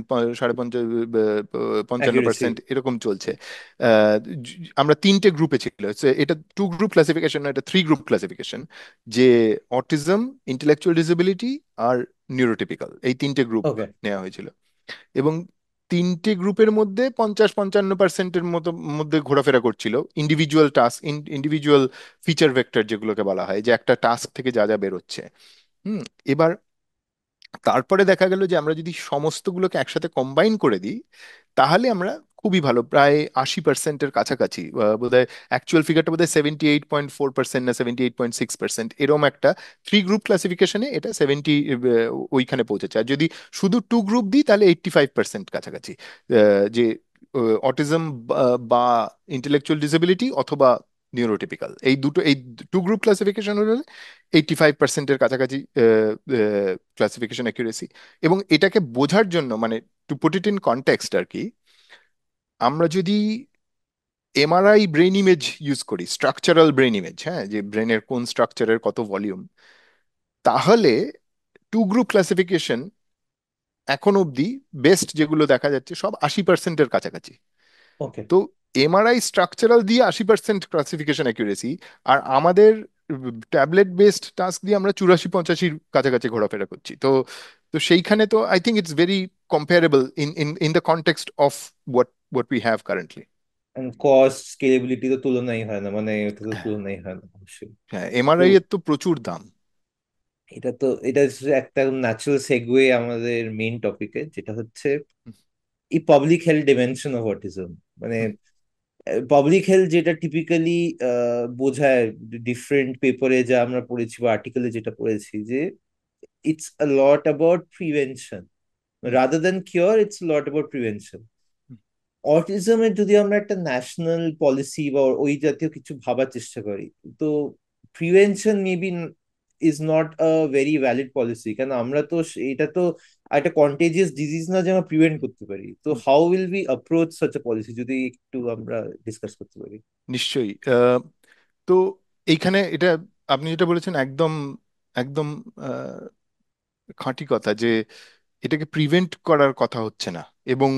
অ্যাকিউরেসি। 55% এরকম চলছে। আমরা তিনটে গ্রুপে ছিল। এটা টু গ্রুপ ক্লাসিফিকেশন, এটা থ্রি গ্রুপ ক্লাসিফিকেশন, যে অটিজম, ইন্টেলেকচুয়াল ডিসেবিলিটি আর নিউরোটিপিক্যাল, এই তিনটে গ্রুপ ওকে। নেওয়া হয়েছিল। এবং তিনটে গ্রুপের মধ্যে 50-55%-এর মতো মধ্যে ঘোরাফেরা করছিল individual task, individual feature vector যেগুলোকে বলা হয়, যে একটা টাস্ক থেকে যা যা বেরোচ্ছে। হুম। এবার তারপরে দেখা গেল যে আমরা যদি সমস্তগুলোকে একসাথে কম্বাইন করে দিই তাহলে আমরা খুবই ভালো, প্রায় 80%-এর কাছাকাছি, বোধহয় অ্যাকচুয়াল ফিগারটা বোধহয় 78.4% না 78.6%, এরকম একটা থ্রি গ্রুপ ক্লাসিফিকেশনে এটা 70 ওইখানে পৌঁছেছে। আর যদি শুধু টু গ্রুপ দিই তাহলে 85% কাছাকাছি, যে অটিজম বা ইন্টেলেকচুয়াল ডিসেবিলিটি অথবা নিউরোটিপিক্যাল, এই দুটো, এই টু গ্রুপ ক্লাসিফিকেশন হলে 85%-এর কাছাকাছি ক্লাসিফিকেশন অ্যাকুরেসি। এবং এটাকে বোঝার জন্য, মানে to put it in context আর কি, আমরা যদি এমআরআই ব্রেন ইমেজ ইউজ করি, স্ট্রাকচারাল ব্রেন ইমেজ, হ্যাঁ, যে ব্রেনের কোন স্ট্রাকচারের কত ভলিউম, তাহলে টু গ্রুপ ক্লাসিফিকেশন এখন অবধি বেস্ট যেগুলো দেখা যাচ্ছে সব 80%-এর কাছাকাছি। ওকে। তো এমআরআই স্ট্রাকচারাল দিয়ে 80% ক্লাসিফিকেশন অ্যাকুরেসি, আর আমাদের ট্যাবলেট বেসড টাস্ক দিয়ে আমরা 84-85-র কাছাকাছি ঘোরাফেরা করছি। তো তো সেইখানে তো I think it's very comparable in the context of what we have currently. Cost scalability তো তুলনাই হয় না, মানে এটা তো তুলনাই হয় না অবশ্যই। হ্যাঁ, তো এমআরআই এর তো প্রচুর দাম। এটা হচ্ছে একটা ন্যাচারাল সেগওয়ে আমাদের মেইন টপিকে, যেটা হচ্ছে এই public health dimension of autism. মানে হুম, পাবলিক হেলথ যেটা টিপিক্যালি বোঝায়, ডিফারেন্ট পেপারে যা আমরা পড়েছি বা আর্টিকেলে যেটা পড়েছি, যে it's a lot about prevention hmm, rather than cure, it's lot about prevention. হুম, অটিজমের যদি আমরা একটা ন্যাশনাল পলিসি বা ওই জাতীয় কিছু ভাবার চেষ্টা করি, তো prevention maybe is not a very valid policy, কেন আমরা তো এটা তো একটা কন্টেজিয়াস ডিজিজ না যে আমরা প্রিভেন্ট করতে পারি। তো হুম। How will be approach such a policy, যদি একটু আমরা ডিসকাস করতে পারি। নিশ্চয়ই। তো এইখানে এটা আপনি যেটা বলেছেন একদম একদম খাঁটি কথা যে এটাকে প্রিভেন্ট করার কথা হচ্ছে না। এবং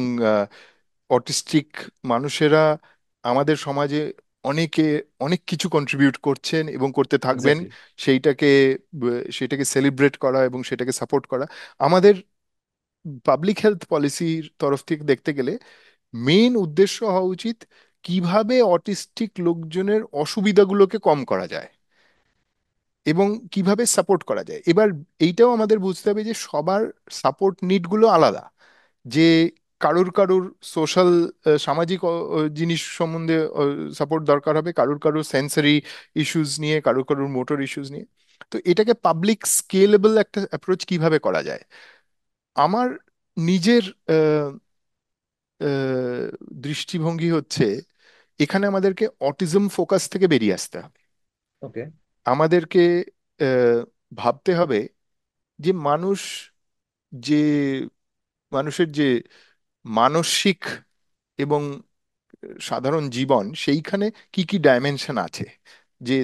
অটিস্টিক মানুষেরা আমাদের সমাজে অনেকে অনেক কিছু কন্ট্রিবিউট করছেন এবং করতে থাকবেন। এক্স্যাক্টলি। সেইটাকে সেটাকে সেলিব্রেট করা এবং সেটাকে সাপোর্ট করা আমাদের পাবলিক হেলথ পলিসির তরফ থেকে দেখতে গেলে মেইন উদ্দেশ্য হওয়া উচিত কিভাবে অটিস্টিক লোকজনের অসুবিধাগুলোকে কম করা যায় এবং কিভাবে সাপোর্ট করা যায়। এবার এইটাও আমাদের বুঝতে হবে যে সবার সাপোর্ট নিডগুলো আলাদা। যে কারুর কারুর সোশ্যাল সামাজিক জিনিস সম্বন্ধে সাপোর্ট দরকার হবে, কারুর কারুর সেন্সরি ইস্যুস নিয়ে, কারুর কারুর মোটর ইস্যুস নিয়ে। তো এটাকে পাবলিক স্কেলেবল একটা অ্যাপ্রোচ কিভাবে করা যায়। আমার নিজের আহ, আহ, দৃষ্টিভঙ্গি হচ্ছে এখানে আমাদেরকে অটিজম ফোকাস থেকে বেরিয়ে আসতে হবে। ওকে। আমাদেরকে ভাবতে হবে যে যে মানুষের যে মানসিক এবং সাধারণ জীবন সেইখানে কি কি ডাইমেনশন আছে। যে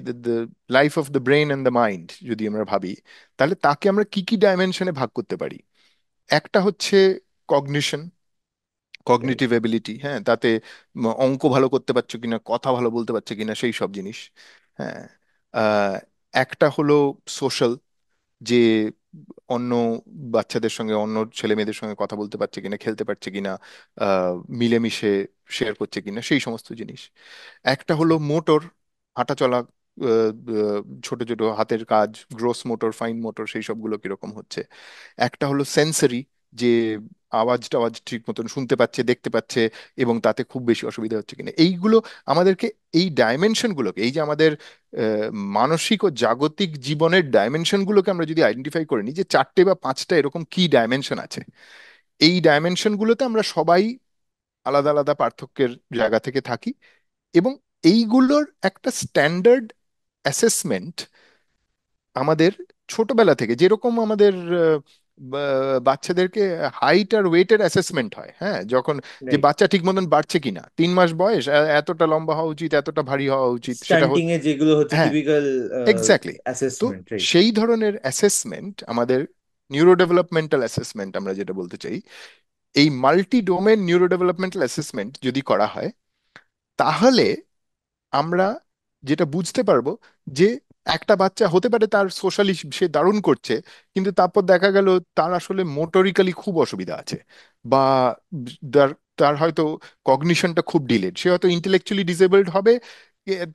life of the brain and the mind যদি আমরা ভাবি, তাহলে তাকে আমরা কি কি ডাইমেনশনে ভাগ করতে পারি। একটা হচ্ছে কগনিশন, রাইট। কগনিটিভ এবিলিটি, হ্যাঁ, তাতে অঙ্ক ভালো করতে পারছো কিনা, কথা ভালো বলতে পারছো কিনা, সেই সব জিনিস। হ্যাঁ। আহ, একটা হলো সোশ্যাল, যে অন্য বাচ্চাদের সঙ্গে, অন্য ছেলে মেয়েদের সঙ্গে কথা বলতে পারছে কিনা, খেলতে পারছে কিনা, আহ, মিলেমিশে শেয়ার করছে কিনা, সেই সমস্ত জিনিস। একটা আচ্ছা। হলো মোটর, হাঁটা চলা, ছোট ছোট হাতের কাজ, গ্রোস মোটর, ফাইন মোটর, সেই সবগুলো কিরকম হচ্ছে। একটা হলো সেন্সরি, যে আওয়াজ টাওয়াজ ঠিক মতন শুনতে পাচ্ছে, দেখতে পাচ্ছে, এবং তাতে খুব বেশি অসুবিধা হচ্ছে কিনা। এইগুলো আমাদেরকে, এই ডাইমেনশন গুলোকে, এই যে আমাদের আহ, মানসিক ও জাগতিক জীবনের ডাইমেনশন গুলোকে আমরা যদি আইডেন্টিফাই করে নিই যে চারটে বা পাঁচটা এরকম কি ডাইমেনশন আছে, এই ডাইমেনশন গুলোতে আমরা সবাই আলাদা আলাদা পার্থক্যের জায়গা থেকে থাকি। এবং এইগুলোর একটা স্ট্যান্ডার্ড অ্যাসেসমেন্ট আমাদের ছোটবেলা থেকে, যেরকম আমাদের বাচ্চাদেরকে হাইট আর ওয়েটের অ্যাসেসমেন্ট হয়, হ্যাঁ, যখন যে রাইট। বাচ্চা ঠিক মতন বাড়ছে কিনা, 3 মাস বয়স, এতটা লম্বা হওয়া উচিত, এতটা ভারী হওয়া উচিত, সেটা স্টান্টিং এ যেগুলো হচ্ছে হ্যাঁ, টিপিক্যাল এক্স্যাক্টলি। তো অ্যাসেসমেন্ট, রাইট। সেই ধরনের অ্যাসেসমেন্ট আমাদের, নিউরো ডেভেলপমেন্টাল অ্যাসেসমেন্ট আমরা যেটা বলতে চাই, এই multi domain neuro developmental assessment যদি করা হয়, তাহলে আমরা যেটা বুঝতে পারবো যে একটা বাচ্চা হতে পারে তার সোশ্যালি সে দারুণ করছে, কিন্তু তারপর দেখা গেল তার আসলে মোটরিক্যালি খুব অসুবিধা আছে, বা তার তার হয়তো কগনিশনটা খুব ডিলেড, সে হয়তো ইন্টেলেকচুয়ালি ডিসেবলড হবে।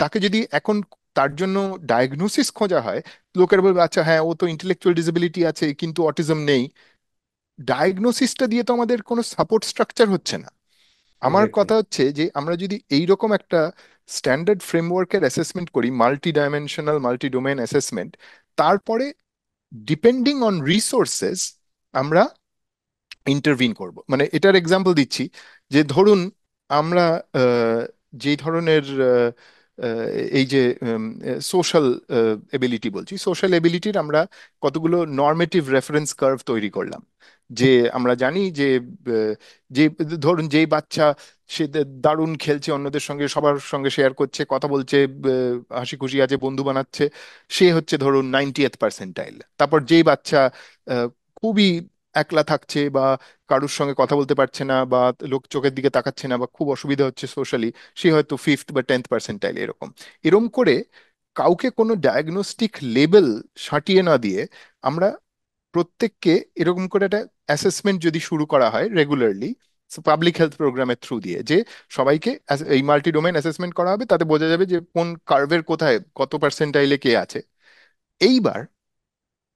তাকে যদি এখন তার জন্য ডায়াগনোসিস খোঁজা হয়, লোকের বলবে আচ্ছা হ্যাঁ ও তো ইন্টেলেকচুয়াল ডিসেবিলিটি আছে কিন্তু অটিজম নেই। ডায়াগনোসিসটা দিয়ে তো আমাদের কোনো সাপোর্ট স্ট্রাকচার হচ্ছে না। আমার এক্স্যাক্টলি। কথা হচ্ছে যে আমরা যদি এইরকম একটা স্ট্যান্ডার্ড ফ্রেমওয়ার্কের অ্যাসেসমেন্ট করি, multi dimensional multi domain assessment, তারপরে ডিপেন্ডিং অন রিসোর্সেস আমরা ইন্টারভিন করব। মানে এটার এক্সাম্পল দিচ্ছি, যে ধরুন আমরা আহ, যেই ধরনের আহ, এই যে সোশ্যাল এবিলিটি বলছি, সোশ্যাল এবিলিটির আমরা কতগুলো নর্মেটিভ রেফারেন্স কার্ভ তৈরি করলাম। যে আমরা জানি যে আহ, যে ধরুন যেই বাচ্চা সে দারুণ খেলছে, অন্যদের সঙ্গে সবার সঙ্গে শেয়ার করছে, কথা বলছে, হাসি খুশি আছে, বন্ধু বানাচ্ছে, সে হচ্ছে ধরুন 90th পার্সেন্টাইল। তারপর যেই বাচ্চা খুবই একলা থাকছে, বা কারুর সঙ্গে কথা বলতে পারছে না, বা লোক চোখের দিকে তাকাচ্ছে না, বা খুব অসুবিধা হচ্ছে সোশ্যালি, সে হয়তো 5th বা 10th পার্সেন্টাইল। এরকম এরম করে কাউকে কোনো ডায়াগনস্টিক লেবেল সাঁটিয়ে না দিয়ে আমরা প্রত্যেককে এরকম করে একটা অ্যাসেসমেন্ট যদি শুরু করা হয় রেগুলারলি, পাবলিক হেলথ প্রোগ্রামের থ্রু দিয়ে, যে সবাইকে এই মাল্টি ডোমেন অ্যাসেসমেন্ট করা হবে, তাতে বোঝা যাবে যে কোন কার্ভের কোথায় কত পার্সেন্টাইলে কে আছে। এইবার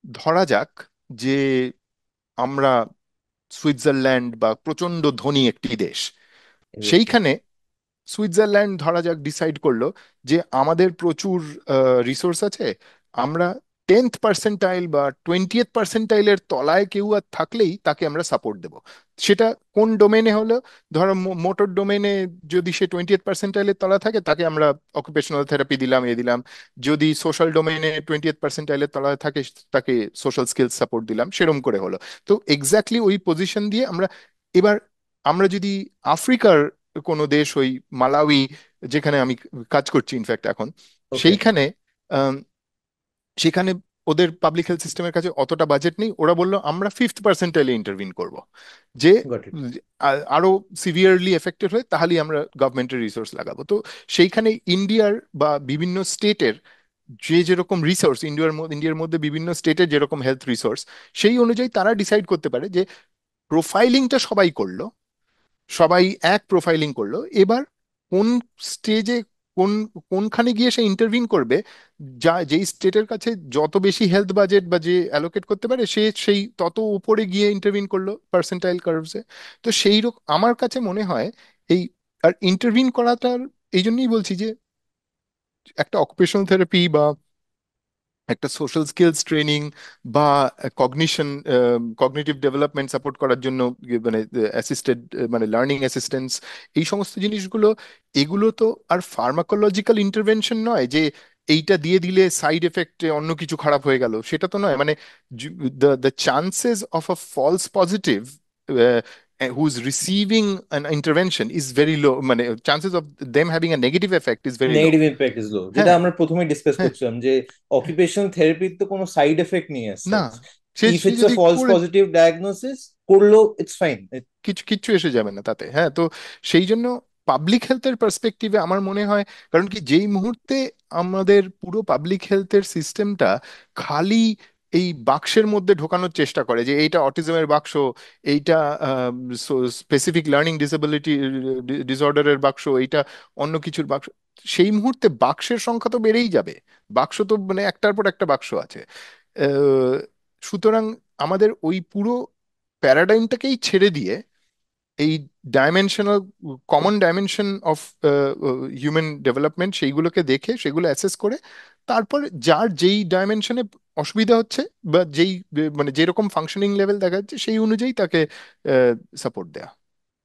ধরা যাক যে আমরা সুইজারল্যান্ড বা প্রচন্ড ধনী একটি দেশ, এক্স্যাক্টলি। সেইখানে সুইজারল্যান্ড ধরা যাক ডিসাইড করলো যে আমাদের প্রচুর রিসোর্স আছে, আমরা 10th পার্সেন্টাইল বা 20th পার্সেন্টাইলের তলায় কেউ আর থাকলেই তাকে আমরা সাপোর্ট দেব। সেটা কোন ডোমেনে হলো, ধরো মোটর ডোমেনে যদি সে 20th পার্সেন্টাইলের তলা থাকে তাকে আমরা অকুপেশনাল থেরাপি দিলাম, এ দিলাম। যদি সোশ্যাল ডোমেনে 20th পার্সেন্টাইলের তলায় থাকে তাকে সোশ্যাল স্কিলস সাপোর্ট দিলাম, সেরম করে হলো। তো এক্স্যাক্টলি ওই পজিশন দিয়ে আমরা, এবার আমরা যদি আফ্রিকার কোনো দেশ, ওই মালাউই যেখানে আমি কাজ করছি ইনফ্যাক্ট এখন, ওকে। সেইখানে আম, সেখানে ওদের পাবলিক হেলথ সিস্টেমের কাছে অতটা বাজেট নেই, ওরা বললো আমরা ফিফথ পার্সেন্টাইলে ইন্টারভিন করব, যে গট ইট। আরো সিভিয়ারলি এফেক্টেড হয় তাহলেই আমরা গভর্নমেন্টের রিসোর্স লাগাবো। তো সেইখানে ইন্ডিয়ার বা বিভিন্ন স্টেটের যে যেরকম রিসোর্স, ইন্ডিয়ার মধ্যে বিভিন্ন স্টেটের যেরকম হেলথ রিসোর্স, সেই অনুযায়ী তারা ডিসাইড করতে পারে যে প্রোফাইলিংটা সবাই করলো, সবাই এক প্রোফাইলিং করলো, এবার কোন স্টেজে, কোন কোনখানে গিয়ে সে ইন্টারভিন করবে, যা যেই স্টেটের কাছে যত বেশি হেলথ বাজেট বা যে অ্যালোকেট করতে পারে সে সেই তত উপরে গিয়ে ইন্টারভিন করলো পার্সেন্টাইল কার্ভসে। তো সেই রকম আমার কাছে মনে হয় এই, আর ইন্টারভিন করাটার এই জন্যই বলছি যে একটা অকুপেশনাল থেরাপি বা একটা সোশ্যাল স্কিলস ট্রেনিং বা কগনিশন, কগনিটিভ ডেভেলপমেন্ট সাপোর্ট করার জন্য মানে অ্যাসিস্টেড, মানে লার্নিং অ্যাসিস্ট্যান্স, এই সমস্ত জিনিসগুলো, এগুলো তো আর ফার্মাকোলজিক্যাল ইন্টারভেনশন নয় যে এইটা দিয়ে দিলে সাইড এফেক্টে অন্য কিছু খারাপ হয়ে গেল, সেটা তো নয়। মানে the chances of a false positive who's receiving an intervention is very low, মানে chances of them having a negative effect is very low। Negative impact is low, যেটা হ্যাঁ, আমরা প্রথমে ডিসকাস হ্যাঁ, করছিলাম যে অকুপেশনাল থেরাপির তো কোনো সাইড এফেক্ট নেই as না, such. Say if say it's a যদি ফলস করে পজিটিভ ডায়াগনোসিস করলো, ইটস ফাইন। কিছু কিচ্ছু এসে যাবে না তাতে। হ্যাঁ, তো সেই জন্য পাবলিক হেলথের পার্সপেক্টিভে আমার মনে হয়, কারণ কি যেই মুহূর্তে আমাদের পুরো পাবলিক হেলথের সিস্টেমটা খালি এই বাক্সের মধ্যে ঢোকানোর চেষ্টা করে যে এইটা অটিজমের বাক্স, এইটা স্পেসিফিক লার্নিং ডিসেবিলিটি ডিসঅর্ডারের বাক্স, এইটা অন্য কিছুর বাক্স, সেই মুহূর্তে বাক্সের সংখ্যা তো বেড়েই যাবে। বাক্স তো মানে একটার পর একটা বাক্স আছে। আহ, সুতরাং আমাদের ওই পুরো প্যারাডাইমটাকেই ছেড়ে দিয়ে এই dimensional, common dimension of human development, সেইগুলোকে দেখে সেগুলো অ্যাসেস করে তারপর যার যেই ডাইমেনশনে অসুবিধা হচ্ছে বা যেই মানে যেরকম ফাংশনিং লেভেল দেখা যাচ্ছে সেই অনুযায়ী তাকে সাপোর্ট দেয়া।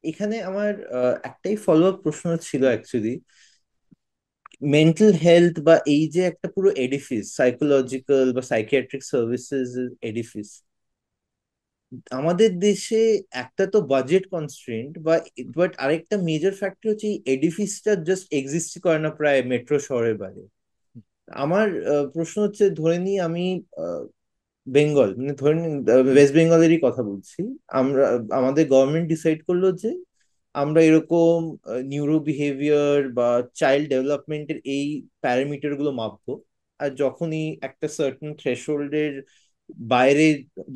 এখানে আমার একটাই ফলো আপ প্রশ্ন ছিল অ্যাকচুয়ালি। মেন্টাল হেলথ বা এই যে একটা পুরো এডিফিস, সাইকোলজিক্যাল বা সাইকিয়াট্রিক সার্ভিসেস এডিফিস, আমাদের দেশে একটা তো বাজেট কনস্ট্রেন্ট বাট আরেকটা মেজর ফ্যাক্টর হচ্ছে এই এডিফিসটা জাস্ট এক্সিস্ট করে না প্রায় মেট্রো শহরের বাইরে। আমার প্রশ্ন হচ্ছে, ধরে নিই আমি বেঙ্গল, মানে ধরে নিন ওয়েস্ট বেঙ্গলেরই কথা বলছি। আমরা, আমাদের গভর্নমেন্ট ডিসাইড করলো যে আমরা এরকম নিউরো বিহেভিয়ার বা চাইল্ড ডেভেলপমেন্টের এই প্যারামিটার গুলো মাপবো। আর যখনই একটা সার্টেন থ্রেশহোল্ডের বাইরে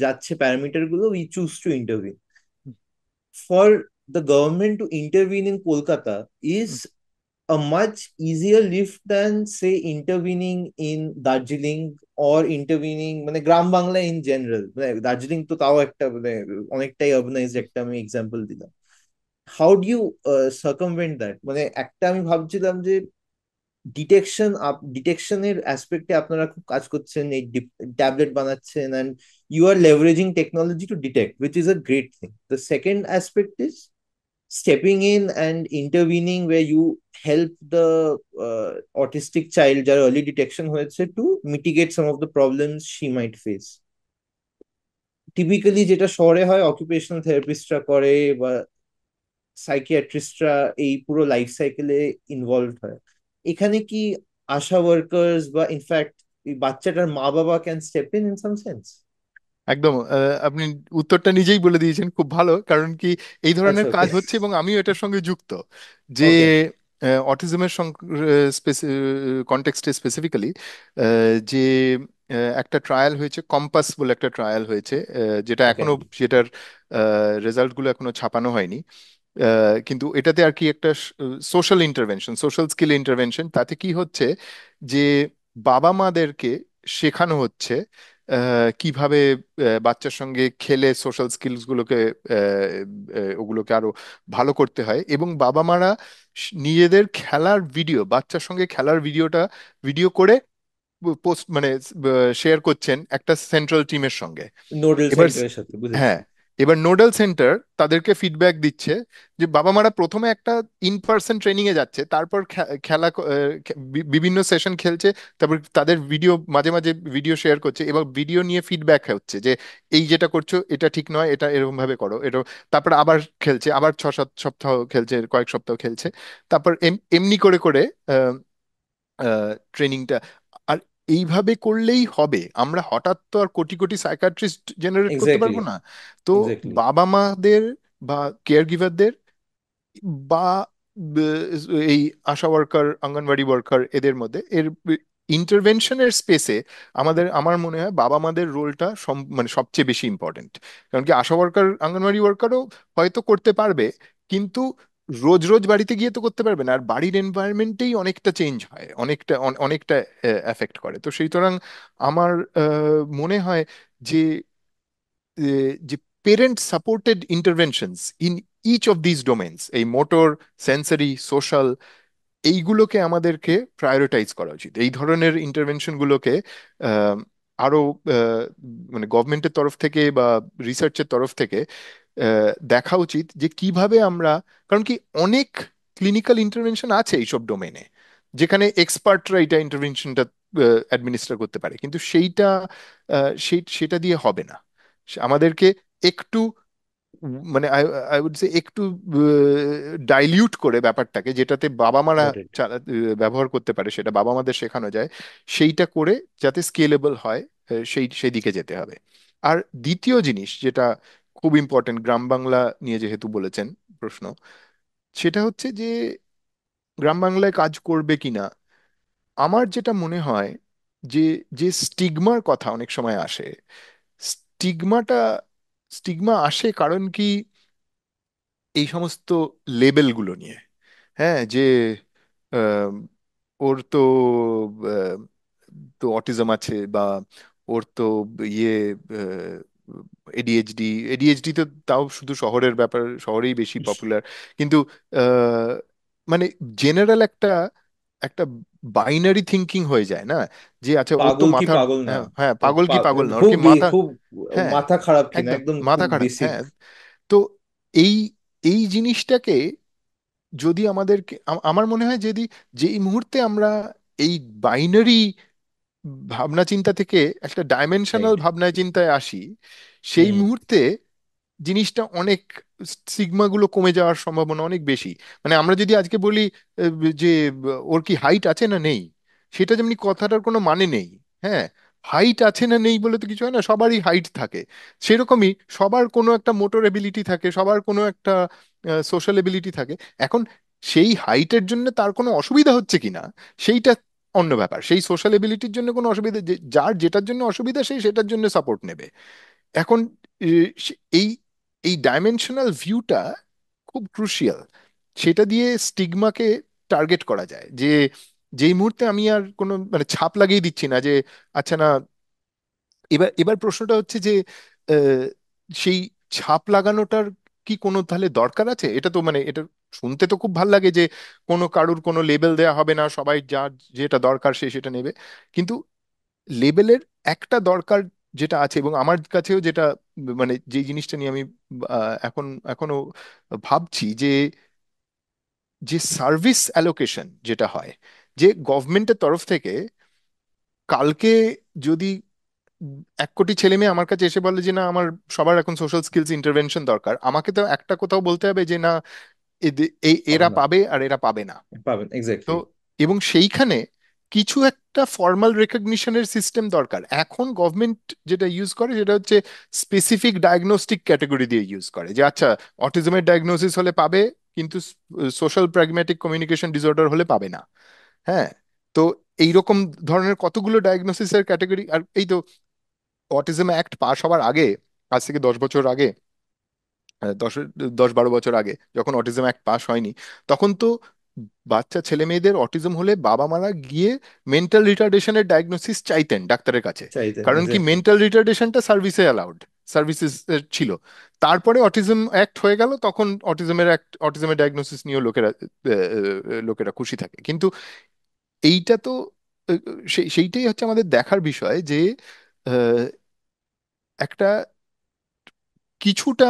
যাচ্ছে প্যারামিটার গুলো, we choose to intervene. For the government to intervene in Kolkata is a much easier lift than say intervening in Darjeeling or intervening মানে গ্রাম বাংলা ইন জেনারেল। মানে দার্জিলিং তো তাও একটা মানে অনেকটাই আরবানাইজড একটা আমি এক্সাম্পল দিলাম। How do you circumvent that? মানে একটা আমি ভাবছিলাম যে ডিটেকশনের অ্যাসপেক্টে আপনারা খুব কাজ করছেন, এই ট্যাবলেট বানাচ্ছেন, and you are leveraging technology to detect, which is a great thing. The second aspect is stepping in and intervening where you help the autistic child যার early detection হয়েছে to mitigate some of the problems she might face. Typically যেটা শহরে হয়, occupational থেরাপিস্টরা করে বা সাইকিয়াট্রিস্টরা এই পুরো life সাইকেলে ইনভলভ হয়। এখানে কি আশা ওয়ার্কার্স বা ইনফ্যাক্ট এই বাচ্চাটার মা বাবা can step in in some sense? একদম, আপনি উত্তরটা নিজেই বলে দিয়েছেন, খুব ভালো। কারণ কি এই আচ্ছা, ধরনের ওকে। কাজ হচ্ছে এবং আমিও এটার সঙ্গে যুক্ত, যে ওকে। অটিজমের কনটেক্সটে স্পেসিফিক্যালি যে একটা ট্রায়াল হয়েছে, কম্পাস বলে একটা ট্রায়াল হয়েছে, যেটা ওকে। এখনো, যেটার রেজাল্টগুলো এখনো ছাপানো হয়নি। কিন্তু এটাতে আর কি একটা social intervention, social skill intervention, তাতে কি হচ্ছে যে বাবা মাদেরকে শেখানো হচ্ছে কিভাবে বাচ্চার সঙ্গে খেলে সোশ্যাল স্কিলস গুলোকে, ওগুলোকে আরো ভালো করতে হয়, এবং বাবা মারা নিজেদের খেলার ভিডিও, বাচ্চার সঙ্গে খেলার ভিডিওটা ভিডিও করে পোস্ট মানে শেয়ার করছেন একটা সেন্ট্রাল টিমের সঙ্গে। নোডাল এবার সেন্টারের সাথে বুঝেছি। হ্যাঁ, এবার নোডাল সেন্টার তাদেরকে ফিডব্যাক দিচ্ছে যে বাবা মারা প্রথমে একটা ইন পার্সন ট্রেনিং এ যাচ্ছে, তারপর খেলা বিভিন্ন সেশন খেলছে, তারপর তাদের ভিডিও মাঝে মাঝে ভিডিও শেয়ার করছে, এবার ভিডিও নিয়ে ফিডব্যাক হচ্ছে যে এই যেটা করছো এটা ঠিক নয়, এটা এরকম ভাবে করো এটা। তারপর আবার খেলছে, আবার 6-7 সপ্তাহ খেলছে, কয়েক সপ্তাহ খেলছে, তারপর এমনি করে করে ট্রেনিংটা। এইভাবে করলেই হবে, আমরা হঠাৎ তো আর কোটি কোটি সাইকাট্রিস্ট জেনারেট করতে এক্স্যাক্টলি, পারবো না। তো এক্স্যাক্টলি। বাবা মাদের বা কেয়ার গিভারদের বা এই আশা ওয়ার্কার, অঙ্গনওয়াড়ি ওয়ার্কার, এদের মধ্যে এর ইন্টারভেনশনের স্পেসে আমার মনে হয় বাবা মাদের রোলটা মানে সবচেয়ে বেশি ইম্পর্টেন্ট। কারণ কি আশা ওয়ার্কার, অঙ্গনওয়াড়ি ওয়ার্কারও হয়তো করতে পারবে, কিন্তু রোজ রোজ বাড়িতে গিয়ে তো করতে পারবে না, আর বাড়ির এনভায়রনমেন্টেই অনেকটা চেঞ্জ হয়, অনেকটা এফেক্ট করে। তো সুতরাং আমার মনে হয় যে যে parent supported interventions in each of this domains, এই মোটর, সেন্সরি, সোশ্যাল, এইগুলোকে আমাদেরকে প্রায়োরিটাইজ করা উচিত। এই ধরনের ইন্টারভেনশন গুলোকে আহ, আরো মানে গভর্নমেন্টের তরফ থেকে বা রিসার্চের তরফ থেকে দেখা উচিত যে কিভাবে আমরা, কারণ কি অনেক ক্লিনিক্যাল ইন্টারভেনশন আছে এইসব ডোমেনে যেখানে এক্সপার্টরা এটা ইন্টারভেনশনটা অ্যাডমিনিস্টার করতে পারে, কিন্তু সেটা দিয়ে হবে না। আমাদেরকে একটু মানে আই উড সে একটু ডাইলিউট করে ব্যাপারটাকে, যেটাতে বাবা মারা গট ইট। ব্যবহার করতে পারে, সেটা বাবা মাদের শেখানো যায়, সেইটা করে যাতে স্কেলেবল হয়, সেই দিকে যেতে হবে। আর দ্বিতীয় জিনিস যেটা খুব ইম্পর্টেন্ট, গ্রাম বাংলা নিয়ে যেহেতু বলেছেন প্রশ্ন, সেটা হচ্ছে যে গ্রাম বাংলায় কাজ করবে কিনা। আমার যেটা মনে হয় যে যে স্টিগমার কথা অনেক সময় আসে, স্টিগমাটা স্টিগমা আসে কারণ কি এই সমস্ত লেবেলগুলো নিয়ে। হ্যাঁ, যে আম, ওর তো আহ, তো অটিজম আছে, বা ওর তো ইয়ে এডিএইচডি, এডিএইচডি তো তাও শুধু শহরের ব্যাপার, শহরেই বেশি পপুলার। কিন্তু আহ, মানে জেনারেল একটা একটা বাইনারি থিঙ্কিং হয়ে যায় না, যে আচ্ছা ওর তো পাগল কি মাথার, পাগল না। হ্যাঁ হ্যাঁ, পাগল কি পাগল না, ওর খুব কি মাথা, খুব হ্যাঁ মাথা খারাপ কিনা, একদম একদম মাথা খুব খারাপ, বেসিক। হ্যাঁ। তো এই এই জিনিসটাকে যদি আমাদেরকে আমার মনে হয় যদি যেই মুহূর্তে আমরা এই বাইনারি ভাবনা চিন্তা থেকে একটা ডাইমেনশনাল রাইট। ভাবনায় চিন্তায় আসি, সেই হুম। মুহূর্তে জিনিসটা অনেক, সিগমাগুলো কমে যাওয়ার সম্ভাবনা অনেক বেশি। মানে আমরা যদি আজকে বলি যে ওর কি হাইট আছে না নেই, সেটা যেমনি কথাটার কোনো মানে নেই। হ্যাঁ, হাইট আছে না নেই বলে তো কিছু হয় না, সবারই হাইট থাকে। সেরকমই সবার কোনো একটা মোটর এবিলিটি থাকে, সবার কোনো একটা সোশ্যাল এবিলিটি থাকে। এখন সেই হাইটের জন্য তার কোনো অসুবিধা হচ্ছে কিনা সেইটা অন্য ব্যাপার। সেই সোশ্যাল এবিলিটির জন্য কোনো অসুবিধা, যার যেটার জন্য অসুবিধা সেই সেটার জন্য সাপোর্ট নেবে। এখন এই এই ডাইমেনশনাল ভিউটা খুব ক্রুশিয়াল। সেটা দিয়ে স্টিগমাকে টার্গেট করা যায়, যে যেই মুহূর্তে আমি আর কোনো মানে ছাপ লাগিয়ে দিচ্ছি না যে আচ্ছা না, এবার এবার প্রশ্নটা হচ্ছে যে আহ, সেই ছাপ লাগানোটার কি কোনো তাহলে দরকার আছে? এটা তো মানে এটা শুনতে তো খুব ভাল লাগে যে কোনো কারুর কোনো লেবেল দেয়া হবে না, সবাই যার যেটা দরকার সে সেটা নেবে। কিন্তু লেবেলের একটা দরকার যেটা আছে, এবং আমার কাছেও যেটা মানে যে জিনিসটা নিয়ে আমি এখন এখনো ভাবছি, যে যে সার্ভিস অ্যালোকেশন যেটা হয়, যে গভর্নমেন্টের তরফ থেকে কালকে যদি 1 কোটি ছেলে মেয়ে আমার কাছে এসে বলে যে না আমার সবার এখন সোশ্যাল স্কিলস ইন্টারভেনশন দরকার, আমাকে তো একটা কোথাও বলতে হবে যে না হবে এরা না। পাবে আর এরা পাবে না। পাবেন, তো এক্স্যাক্টলি। এবং সেইখানে কিছু একটা ফর্মাল রেকগনিশনের সিস্টেম দরকার। এখন গভর্নমেন্ট যেটা ইউজ করে সেটা হচ্ছে স্পেসিফিক ডায়াগনস্টিক ক্যাটাগরি দিয়ে ইউজ করে, যে আচ্ছা অটিজমের ডায়াগনোসিস হলে পাবে, কিন্তু সোশ্যাল প্র্যাগম্যাটিক কমিউনিকেশন ডিসঅর্ডার হলে পাবে না। হ্যাঁ, তো এইরকম ধরনের কতগুলো ডায়াগনোসিসের ক্যাটাগরি। আর এই তো অটিজম অ্যাক্ট পাস হওয়ার আগে, আজ থেকে 10 বছর আগে, 10 10-12 বছর আগে যখন অটিজম অ্যাক্ট পাস হয়নি, তখন তো বাচ্চা ছেলে মেয়েদের অটিজম হলে বাবা মারা গিয়ে মেন্টাল রিটার্ডেশনের ডায়াগনোসিস চাইতেন ডাক্তারের কাছে। চাইতেন, কারণ কি এক্স্যাক্টলি। মেন্টাল রিটার্ডেশনটা সার্ভিসে অ্যালাউড, সার্ভিসেস ছিল। তারপরে অটিজম অ্যাক্ট হয়ে গেল, তখন অটিজমের ডায়াগনোসিস নিয়েও লোকেরা খুশি থাকে। কিন্তু এইটা তো সেইটাই হচ্ছে আমাদের দেখার বিষয়, যে আহ, একটা কিছুটা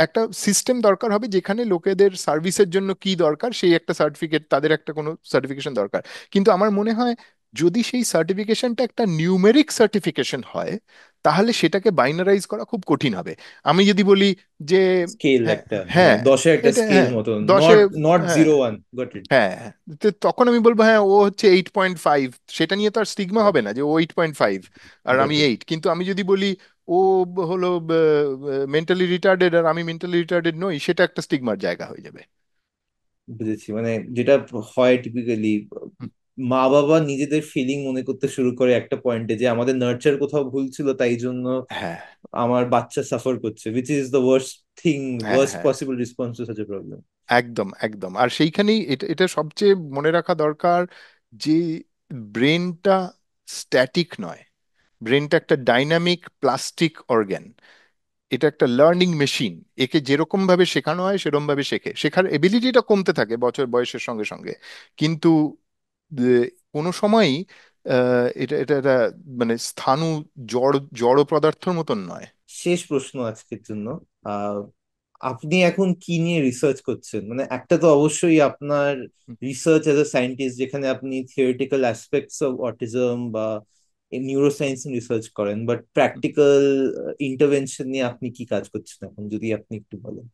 একটা সিস্টেম দরকার হবে যেখানে লোকেদের সার্ভিসের জন্য কি দরকার সেই একটা সার্টিফিকেট, তাদের একটা কোনো সার্টিফিকেশন দরকার। কিন্তু আমার মনে হয় যদি সেই সার্টিফিকেশনটা একটা নিউমেরিক সার্টিফিকেশন হয়, তাহলে সেটাকে বাইনারাইজ করা খুব কঠিন হবে। আমি যদি বলি যে স্কেল হ্যাঁ, একটা, মানে হ্যাঁ, 10-এর একটা এটা স্কেল হ্যাঁ, মতন, দশে, নট নট হ্যাঁ, 0-1, গট ইট। হ্যাঁ, হ্যাঁ, তো তখন আমি বলবো হ্যাঁ ও হচ্ছে 8.5, সেটা নিয়ে তো আর স্টিগমা হবে না যে ও 8.5 আর গট আমি ইট। 8। কিন্তু আমি যদি বলি ও হলো মেন্টালি রিটার্ডেড আর আমি মেন্টালি রিটার্ডেড নই, সেটা একটা স্টিগমার জায়গা হয়ে যাবে। বুঝেছি, মানে যেটা হয় টিপিক্যালি, হুম, মা বাবা নিজেদের ফিলিং মনে করতে শুরু করে একটা পয়েন্টে, যে আমাদের নার্চার কোথাও ভুল ছিল, তাই জন্য হ্যাঁ, আমার বাচ্চা সাফার করছে, which is the worst thing, হ্যাঁ, ওয়ার্স্ট হ্যাঁ, possible response to such a problem. একদম, একদম। আর সেইখানেই এটা এটা সবচেয়ে মনে রাখা দরকার যে ব্রেনটা স্ট্যাটিক নয়, ব্রেনটা একটা ডাইনামিক প্লাস্টিক অর্গ্যান। এটা একটা লার্নিং মেশিন। একে যেরকম ভাবে শেখানো হয় সেরকম ভাবে শেখে, শেখার এবিলিটিটা কমতে থাকে বছর বয়সের সঙ্গে সঙ্গে। কিন্তু কোনো সময়ই এটা এটা এটা মানে স্থাণু, জড় জড় পদার্থের মতন নয়। শেষ প্রশ্ন আজকের জন্য, আহ আপনি এখন কি নিয়ে রিসার্চ করছেন? মানে একটা তো অবশ্যই আপনার রিসার্চ এজ এ সায়েন্টিস্ট, যেখানে আপনি থিওরিটিক্যাল অ্যাসপেক্টস অফ অটিজম বা নিউরোসায়েন্স রিসার্চ করেন, বাট প্র্যাকটিক্যাল ইন্টারভেনশন নিয়ে আপনি কি কাজ করছেন এখন, যদি আপনি একটু বলেন।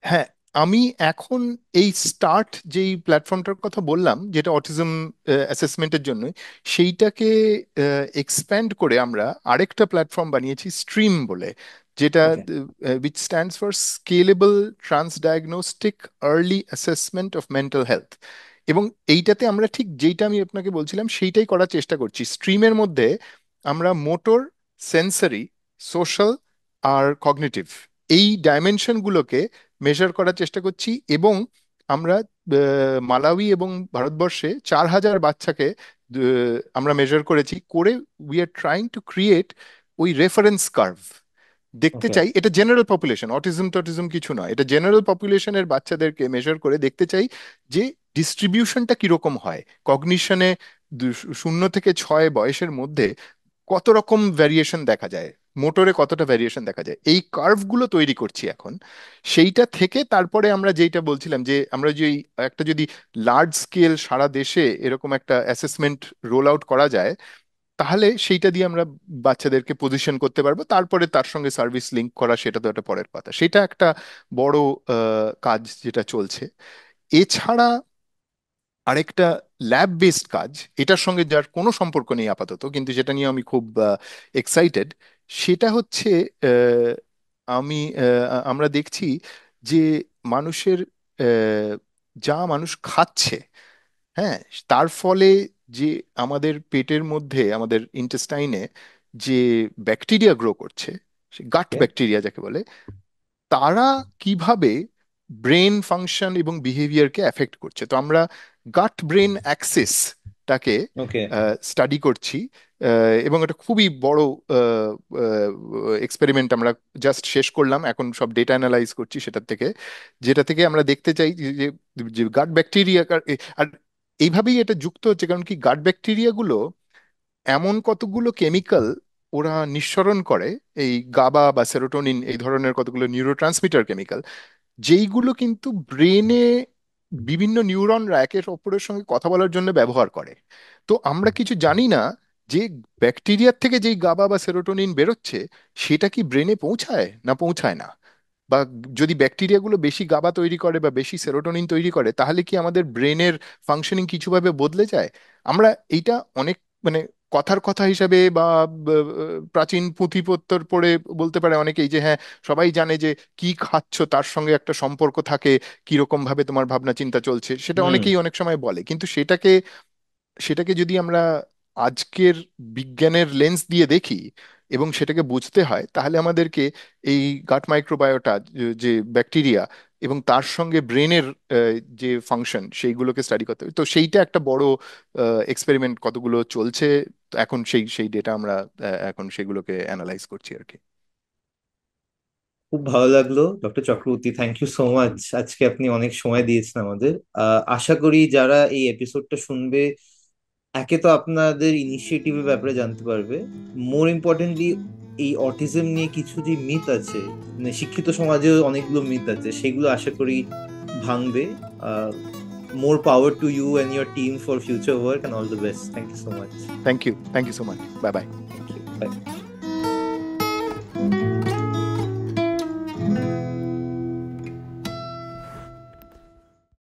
হ্যাঁ, আমি এখন এই স্টার্ট যেই প্ল্যাটফর্মটার কথা বললাম, যেটা অটিজম অ্যাসেসমেন্টের জন্য, সেইটাকে এক্সপ্যান্ড করে আমরা আরেকটা প্ল্যাটফর্ম বানিয়েছি, স্ট্রিম বলে, যেটা okay. Which stands for scalable transdiagnostic early assessment of mental health. এবং এইটাতে আমরা ঠিক যেইটা আমি আপনাকে বলছিলাম সেইটাই করার চেষ্টা করছি। স্ট্রিমের মধ্যে আমরা মোটর, সেন্সরি, সোশ্যাল আর কগনিটিভ, এই ডাইমেনশনগুলোকে মেজার করার চেষ্টা করছি। এবং আমরা মালাউই এবং ভারতবর্ষে 4,000 বাচ্চাকে আমরা মেজার করেছি করে, we are trying to create ওই রেফারেন্স কার্ভ। দেখতে ওকে। চাই, এটা জেনারেল পপুলেশন, অটিজম টটিজম কিছু নয়, এটা জেনারেল পপুলেশনের বাচ্চাদেরকে মেজার করে দেখতে চাই যে ডিস্ট্রিবিউশনটা কিরকম হয় কগনিশনে, 0 থেকে 6 বয়সের মধ্যে কত রকম ভ্যারিয়েশন দেখা যায়, মোটরে কতটা ভ্যারিয়েশন দেখা যায়। এই কার্ভগুলো তৈরি করছি এখন। সেইটা থেকে তারপরে আমরা যেটা বলছিলাম যে আমরা যে একটা যদি লার্জ স্কেল সারা দেশে এরকম একটা অ্যাসেসমেন্ট রোল আউট করা যায়, তাহলে সেইটা দিয়ে আমরা বাচ্চাদেরকে পজিশন করতে পারবো। তারপরে তার সঙ্গে সার্ভিস লিঙ্ক করা, সেটা তো একটা পরের কথা। সেটা একটা বড় কাজ যেটা চলছে। এছাড়া আরেকটা ল্যাব বেসড কাজ, এটার সঙ্গে যার কোনো সম্পর্ক নেই আপাতত, কিন্তু যেটা নিয়ে আমি খুব এক্সাইটেড, সেটা হচ্ছে আহ, আমি আমরা দেখছি যে মানুষের যা মানুষ খাচ্ছে, হ্যাঁ, তার ফলে যে আমাদের পেটের মধ্যে, আমাদের ইন্টেস্টাইনে যে ব্যাকটেরিয়া গ্রো করছে, সে গাট ওকে। ব্যাকটেরিয়া যাকে বলে, তারা কিভাবে ব্রেন ফাংশন এবং বিহেভিয়ারকে অ্যাফেক্ট করছে। তো আমরা গাট ব্রেন অ্যাক্সিসটাকে ওকে। স্টাডি করছি। এবং এটা খুবই বড় এক্সপেরিমেন্ট আমরা জাস্ট শেষ করলাম, এখন সব ডেটা অ্যানালাইজ করছি সেটার থেকে, যেটা থেকে আমরা দেখতে চাই যে যে গাট ব্যাকটেরিয়া। আর এইভাবেই এটা যুক্ত হচ্ছে, কারণ কি গাট ব্যাকটেরিয়াগুলো এমন কতগুলো কেমিক্যাল ওরা নিঃসরণ করে, এই গাবা বা সেরোটোনিন এই ধরনের কতগুলো নিউরোট্রান্সমিটার কেমিক্যাল, যেইগুলো কিন্তু ব্রেনে বিভিন্ন নিউরনরা একে অপরের সঙ্গে কথা বলার জন্য ব্যবহার করে। তো আমরা কিছু জানি না যে ব্যাকটেরিয়ার থেকে যেই গাবা বা সেরোটোনিন বেরোচ্ছে, সেটা কি ব্রেনে পৌঁছায় না পৌঁছায় না, বা যদি ব্যাকটেরিয়াগুলো বেশি গাবা তৈরি করে বা বেশি সেরোটোনিন তৈরি করে, তাহলে কি আমাদের ব্রেনের ফাংশনিং কিছুভাবে বদলে যায়। আমরা এইটা অনেক মানে কথার কথা হিসাবে বা প্রাচীন পুঁথিপত্তর পড়ে বলতে পারে অনেকেই যে হ্যাঁ, সবাই জানে যে কি খাচ্ছ তার সঙ্গে একটা সম্পর্ক থাকে, কিরকম ভাবে তোমার ভাবনা চিন্তা চলছে, সেটা হুম। অনেকেই অনেক সময় বলে। কিন্তু সেটাকে সেটাকে যদি আমরা আজকের বিজ্ঞানের লেন্স দিয়ে দেখি এবং সেটাকে বুঝতে হয়, তাহলে আমাদেরকে এই গাট মাইক্রোবায়োটা, যে ব্যাকটেরিয়া এবং তার সঙ্গে ব্রেনের যে ফাংশন, সেইগুলোকে স্টাডি করতে হবে। তো সেইটা একটা বড় এক্সপেরিমেন্ট কতগুলো চলছে। তো এখন সেই সেই ডেটা আমরা এখন সেগুলোকে অ্যানালাইজ করছি আর কি। খুব ভালো লাগলো doctor Chakraborty, thank you so much. আজকে আপনি অনেক সময় দিয়েছেন আমাদের। আশা করি যারা এই এপিসোডটা শুনবে, একে তো আপনাদের ইনিশিয়েটিভের ব্যাপারে জানতে পারবে, মোর ইম্পর্টেন্টলি এই অটিজম নিয়ে কিছু যে মিথ আছে, মানে শিক্ষিত সমাজেও অনেকগুলো মিথ আছে, সেগুলো আশা করি ভাঙবে। More power to you and your team for future work, and all the best. Thank you so much. Thank you, thank you so much, bye bye. Thank you. Bye.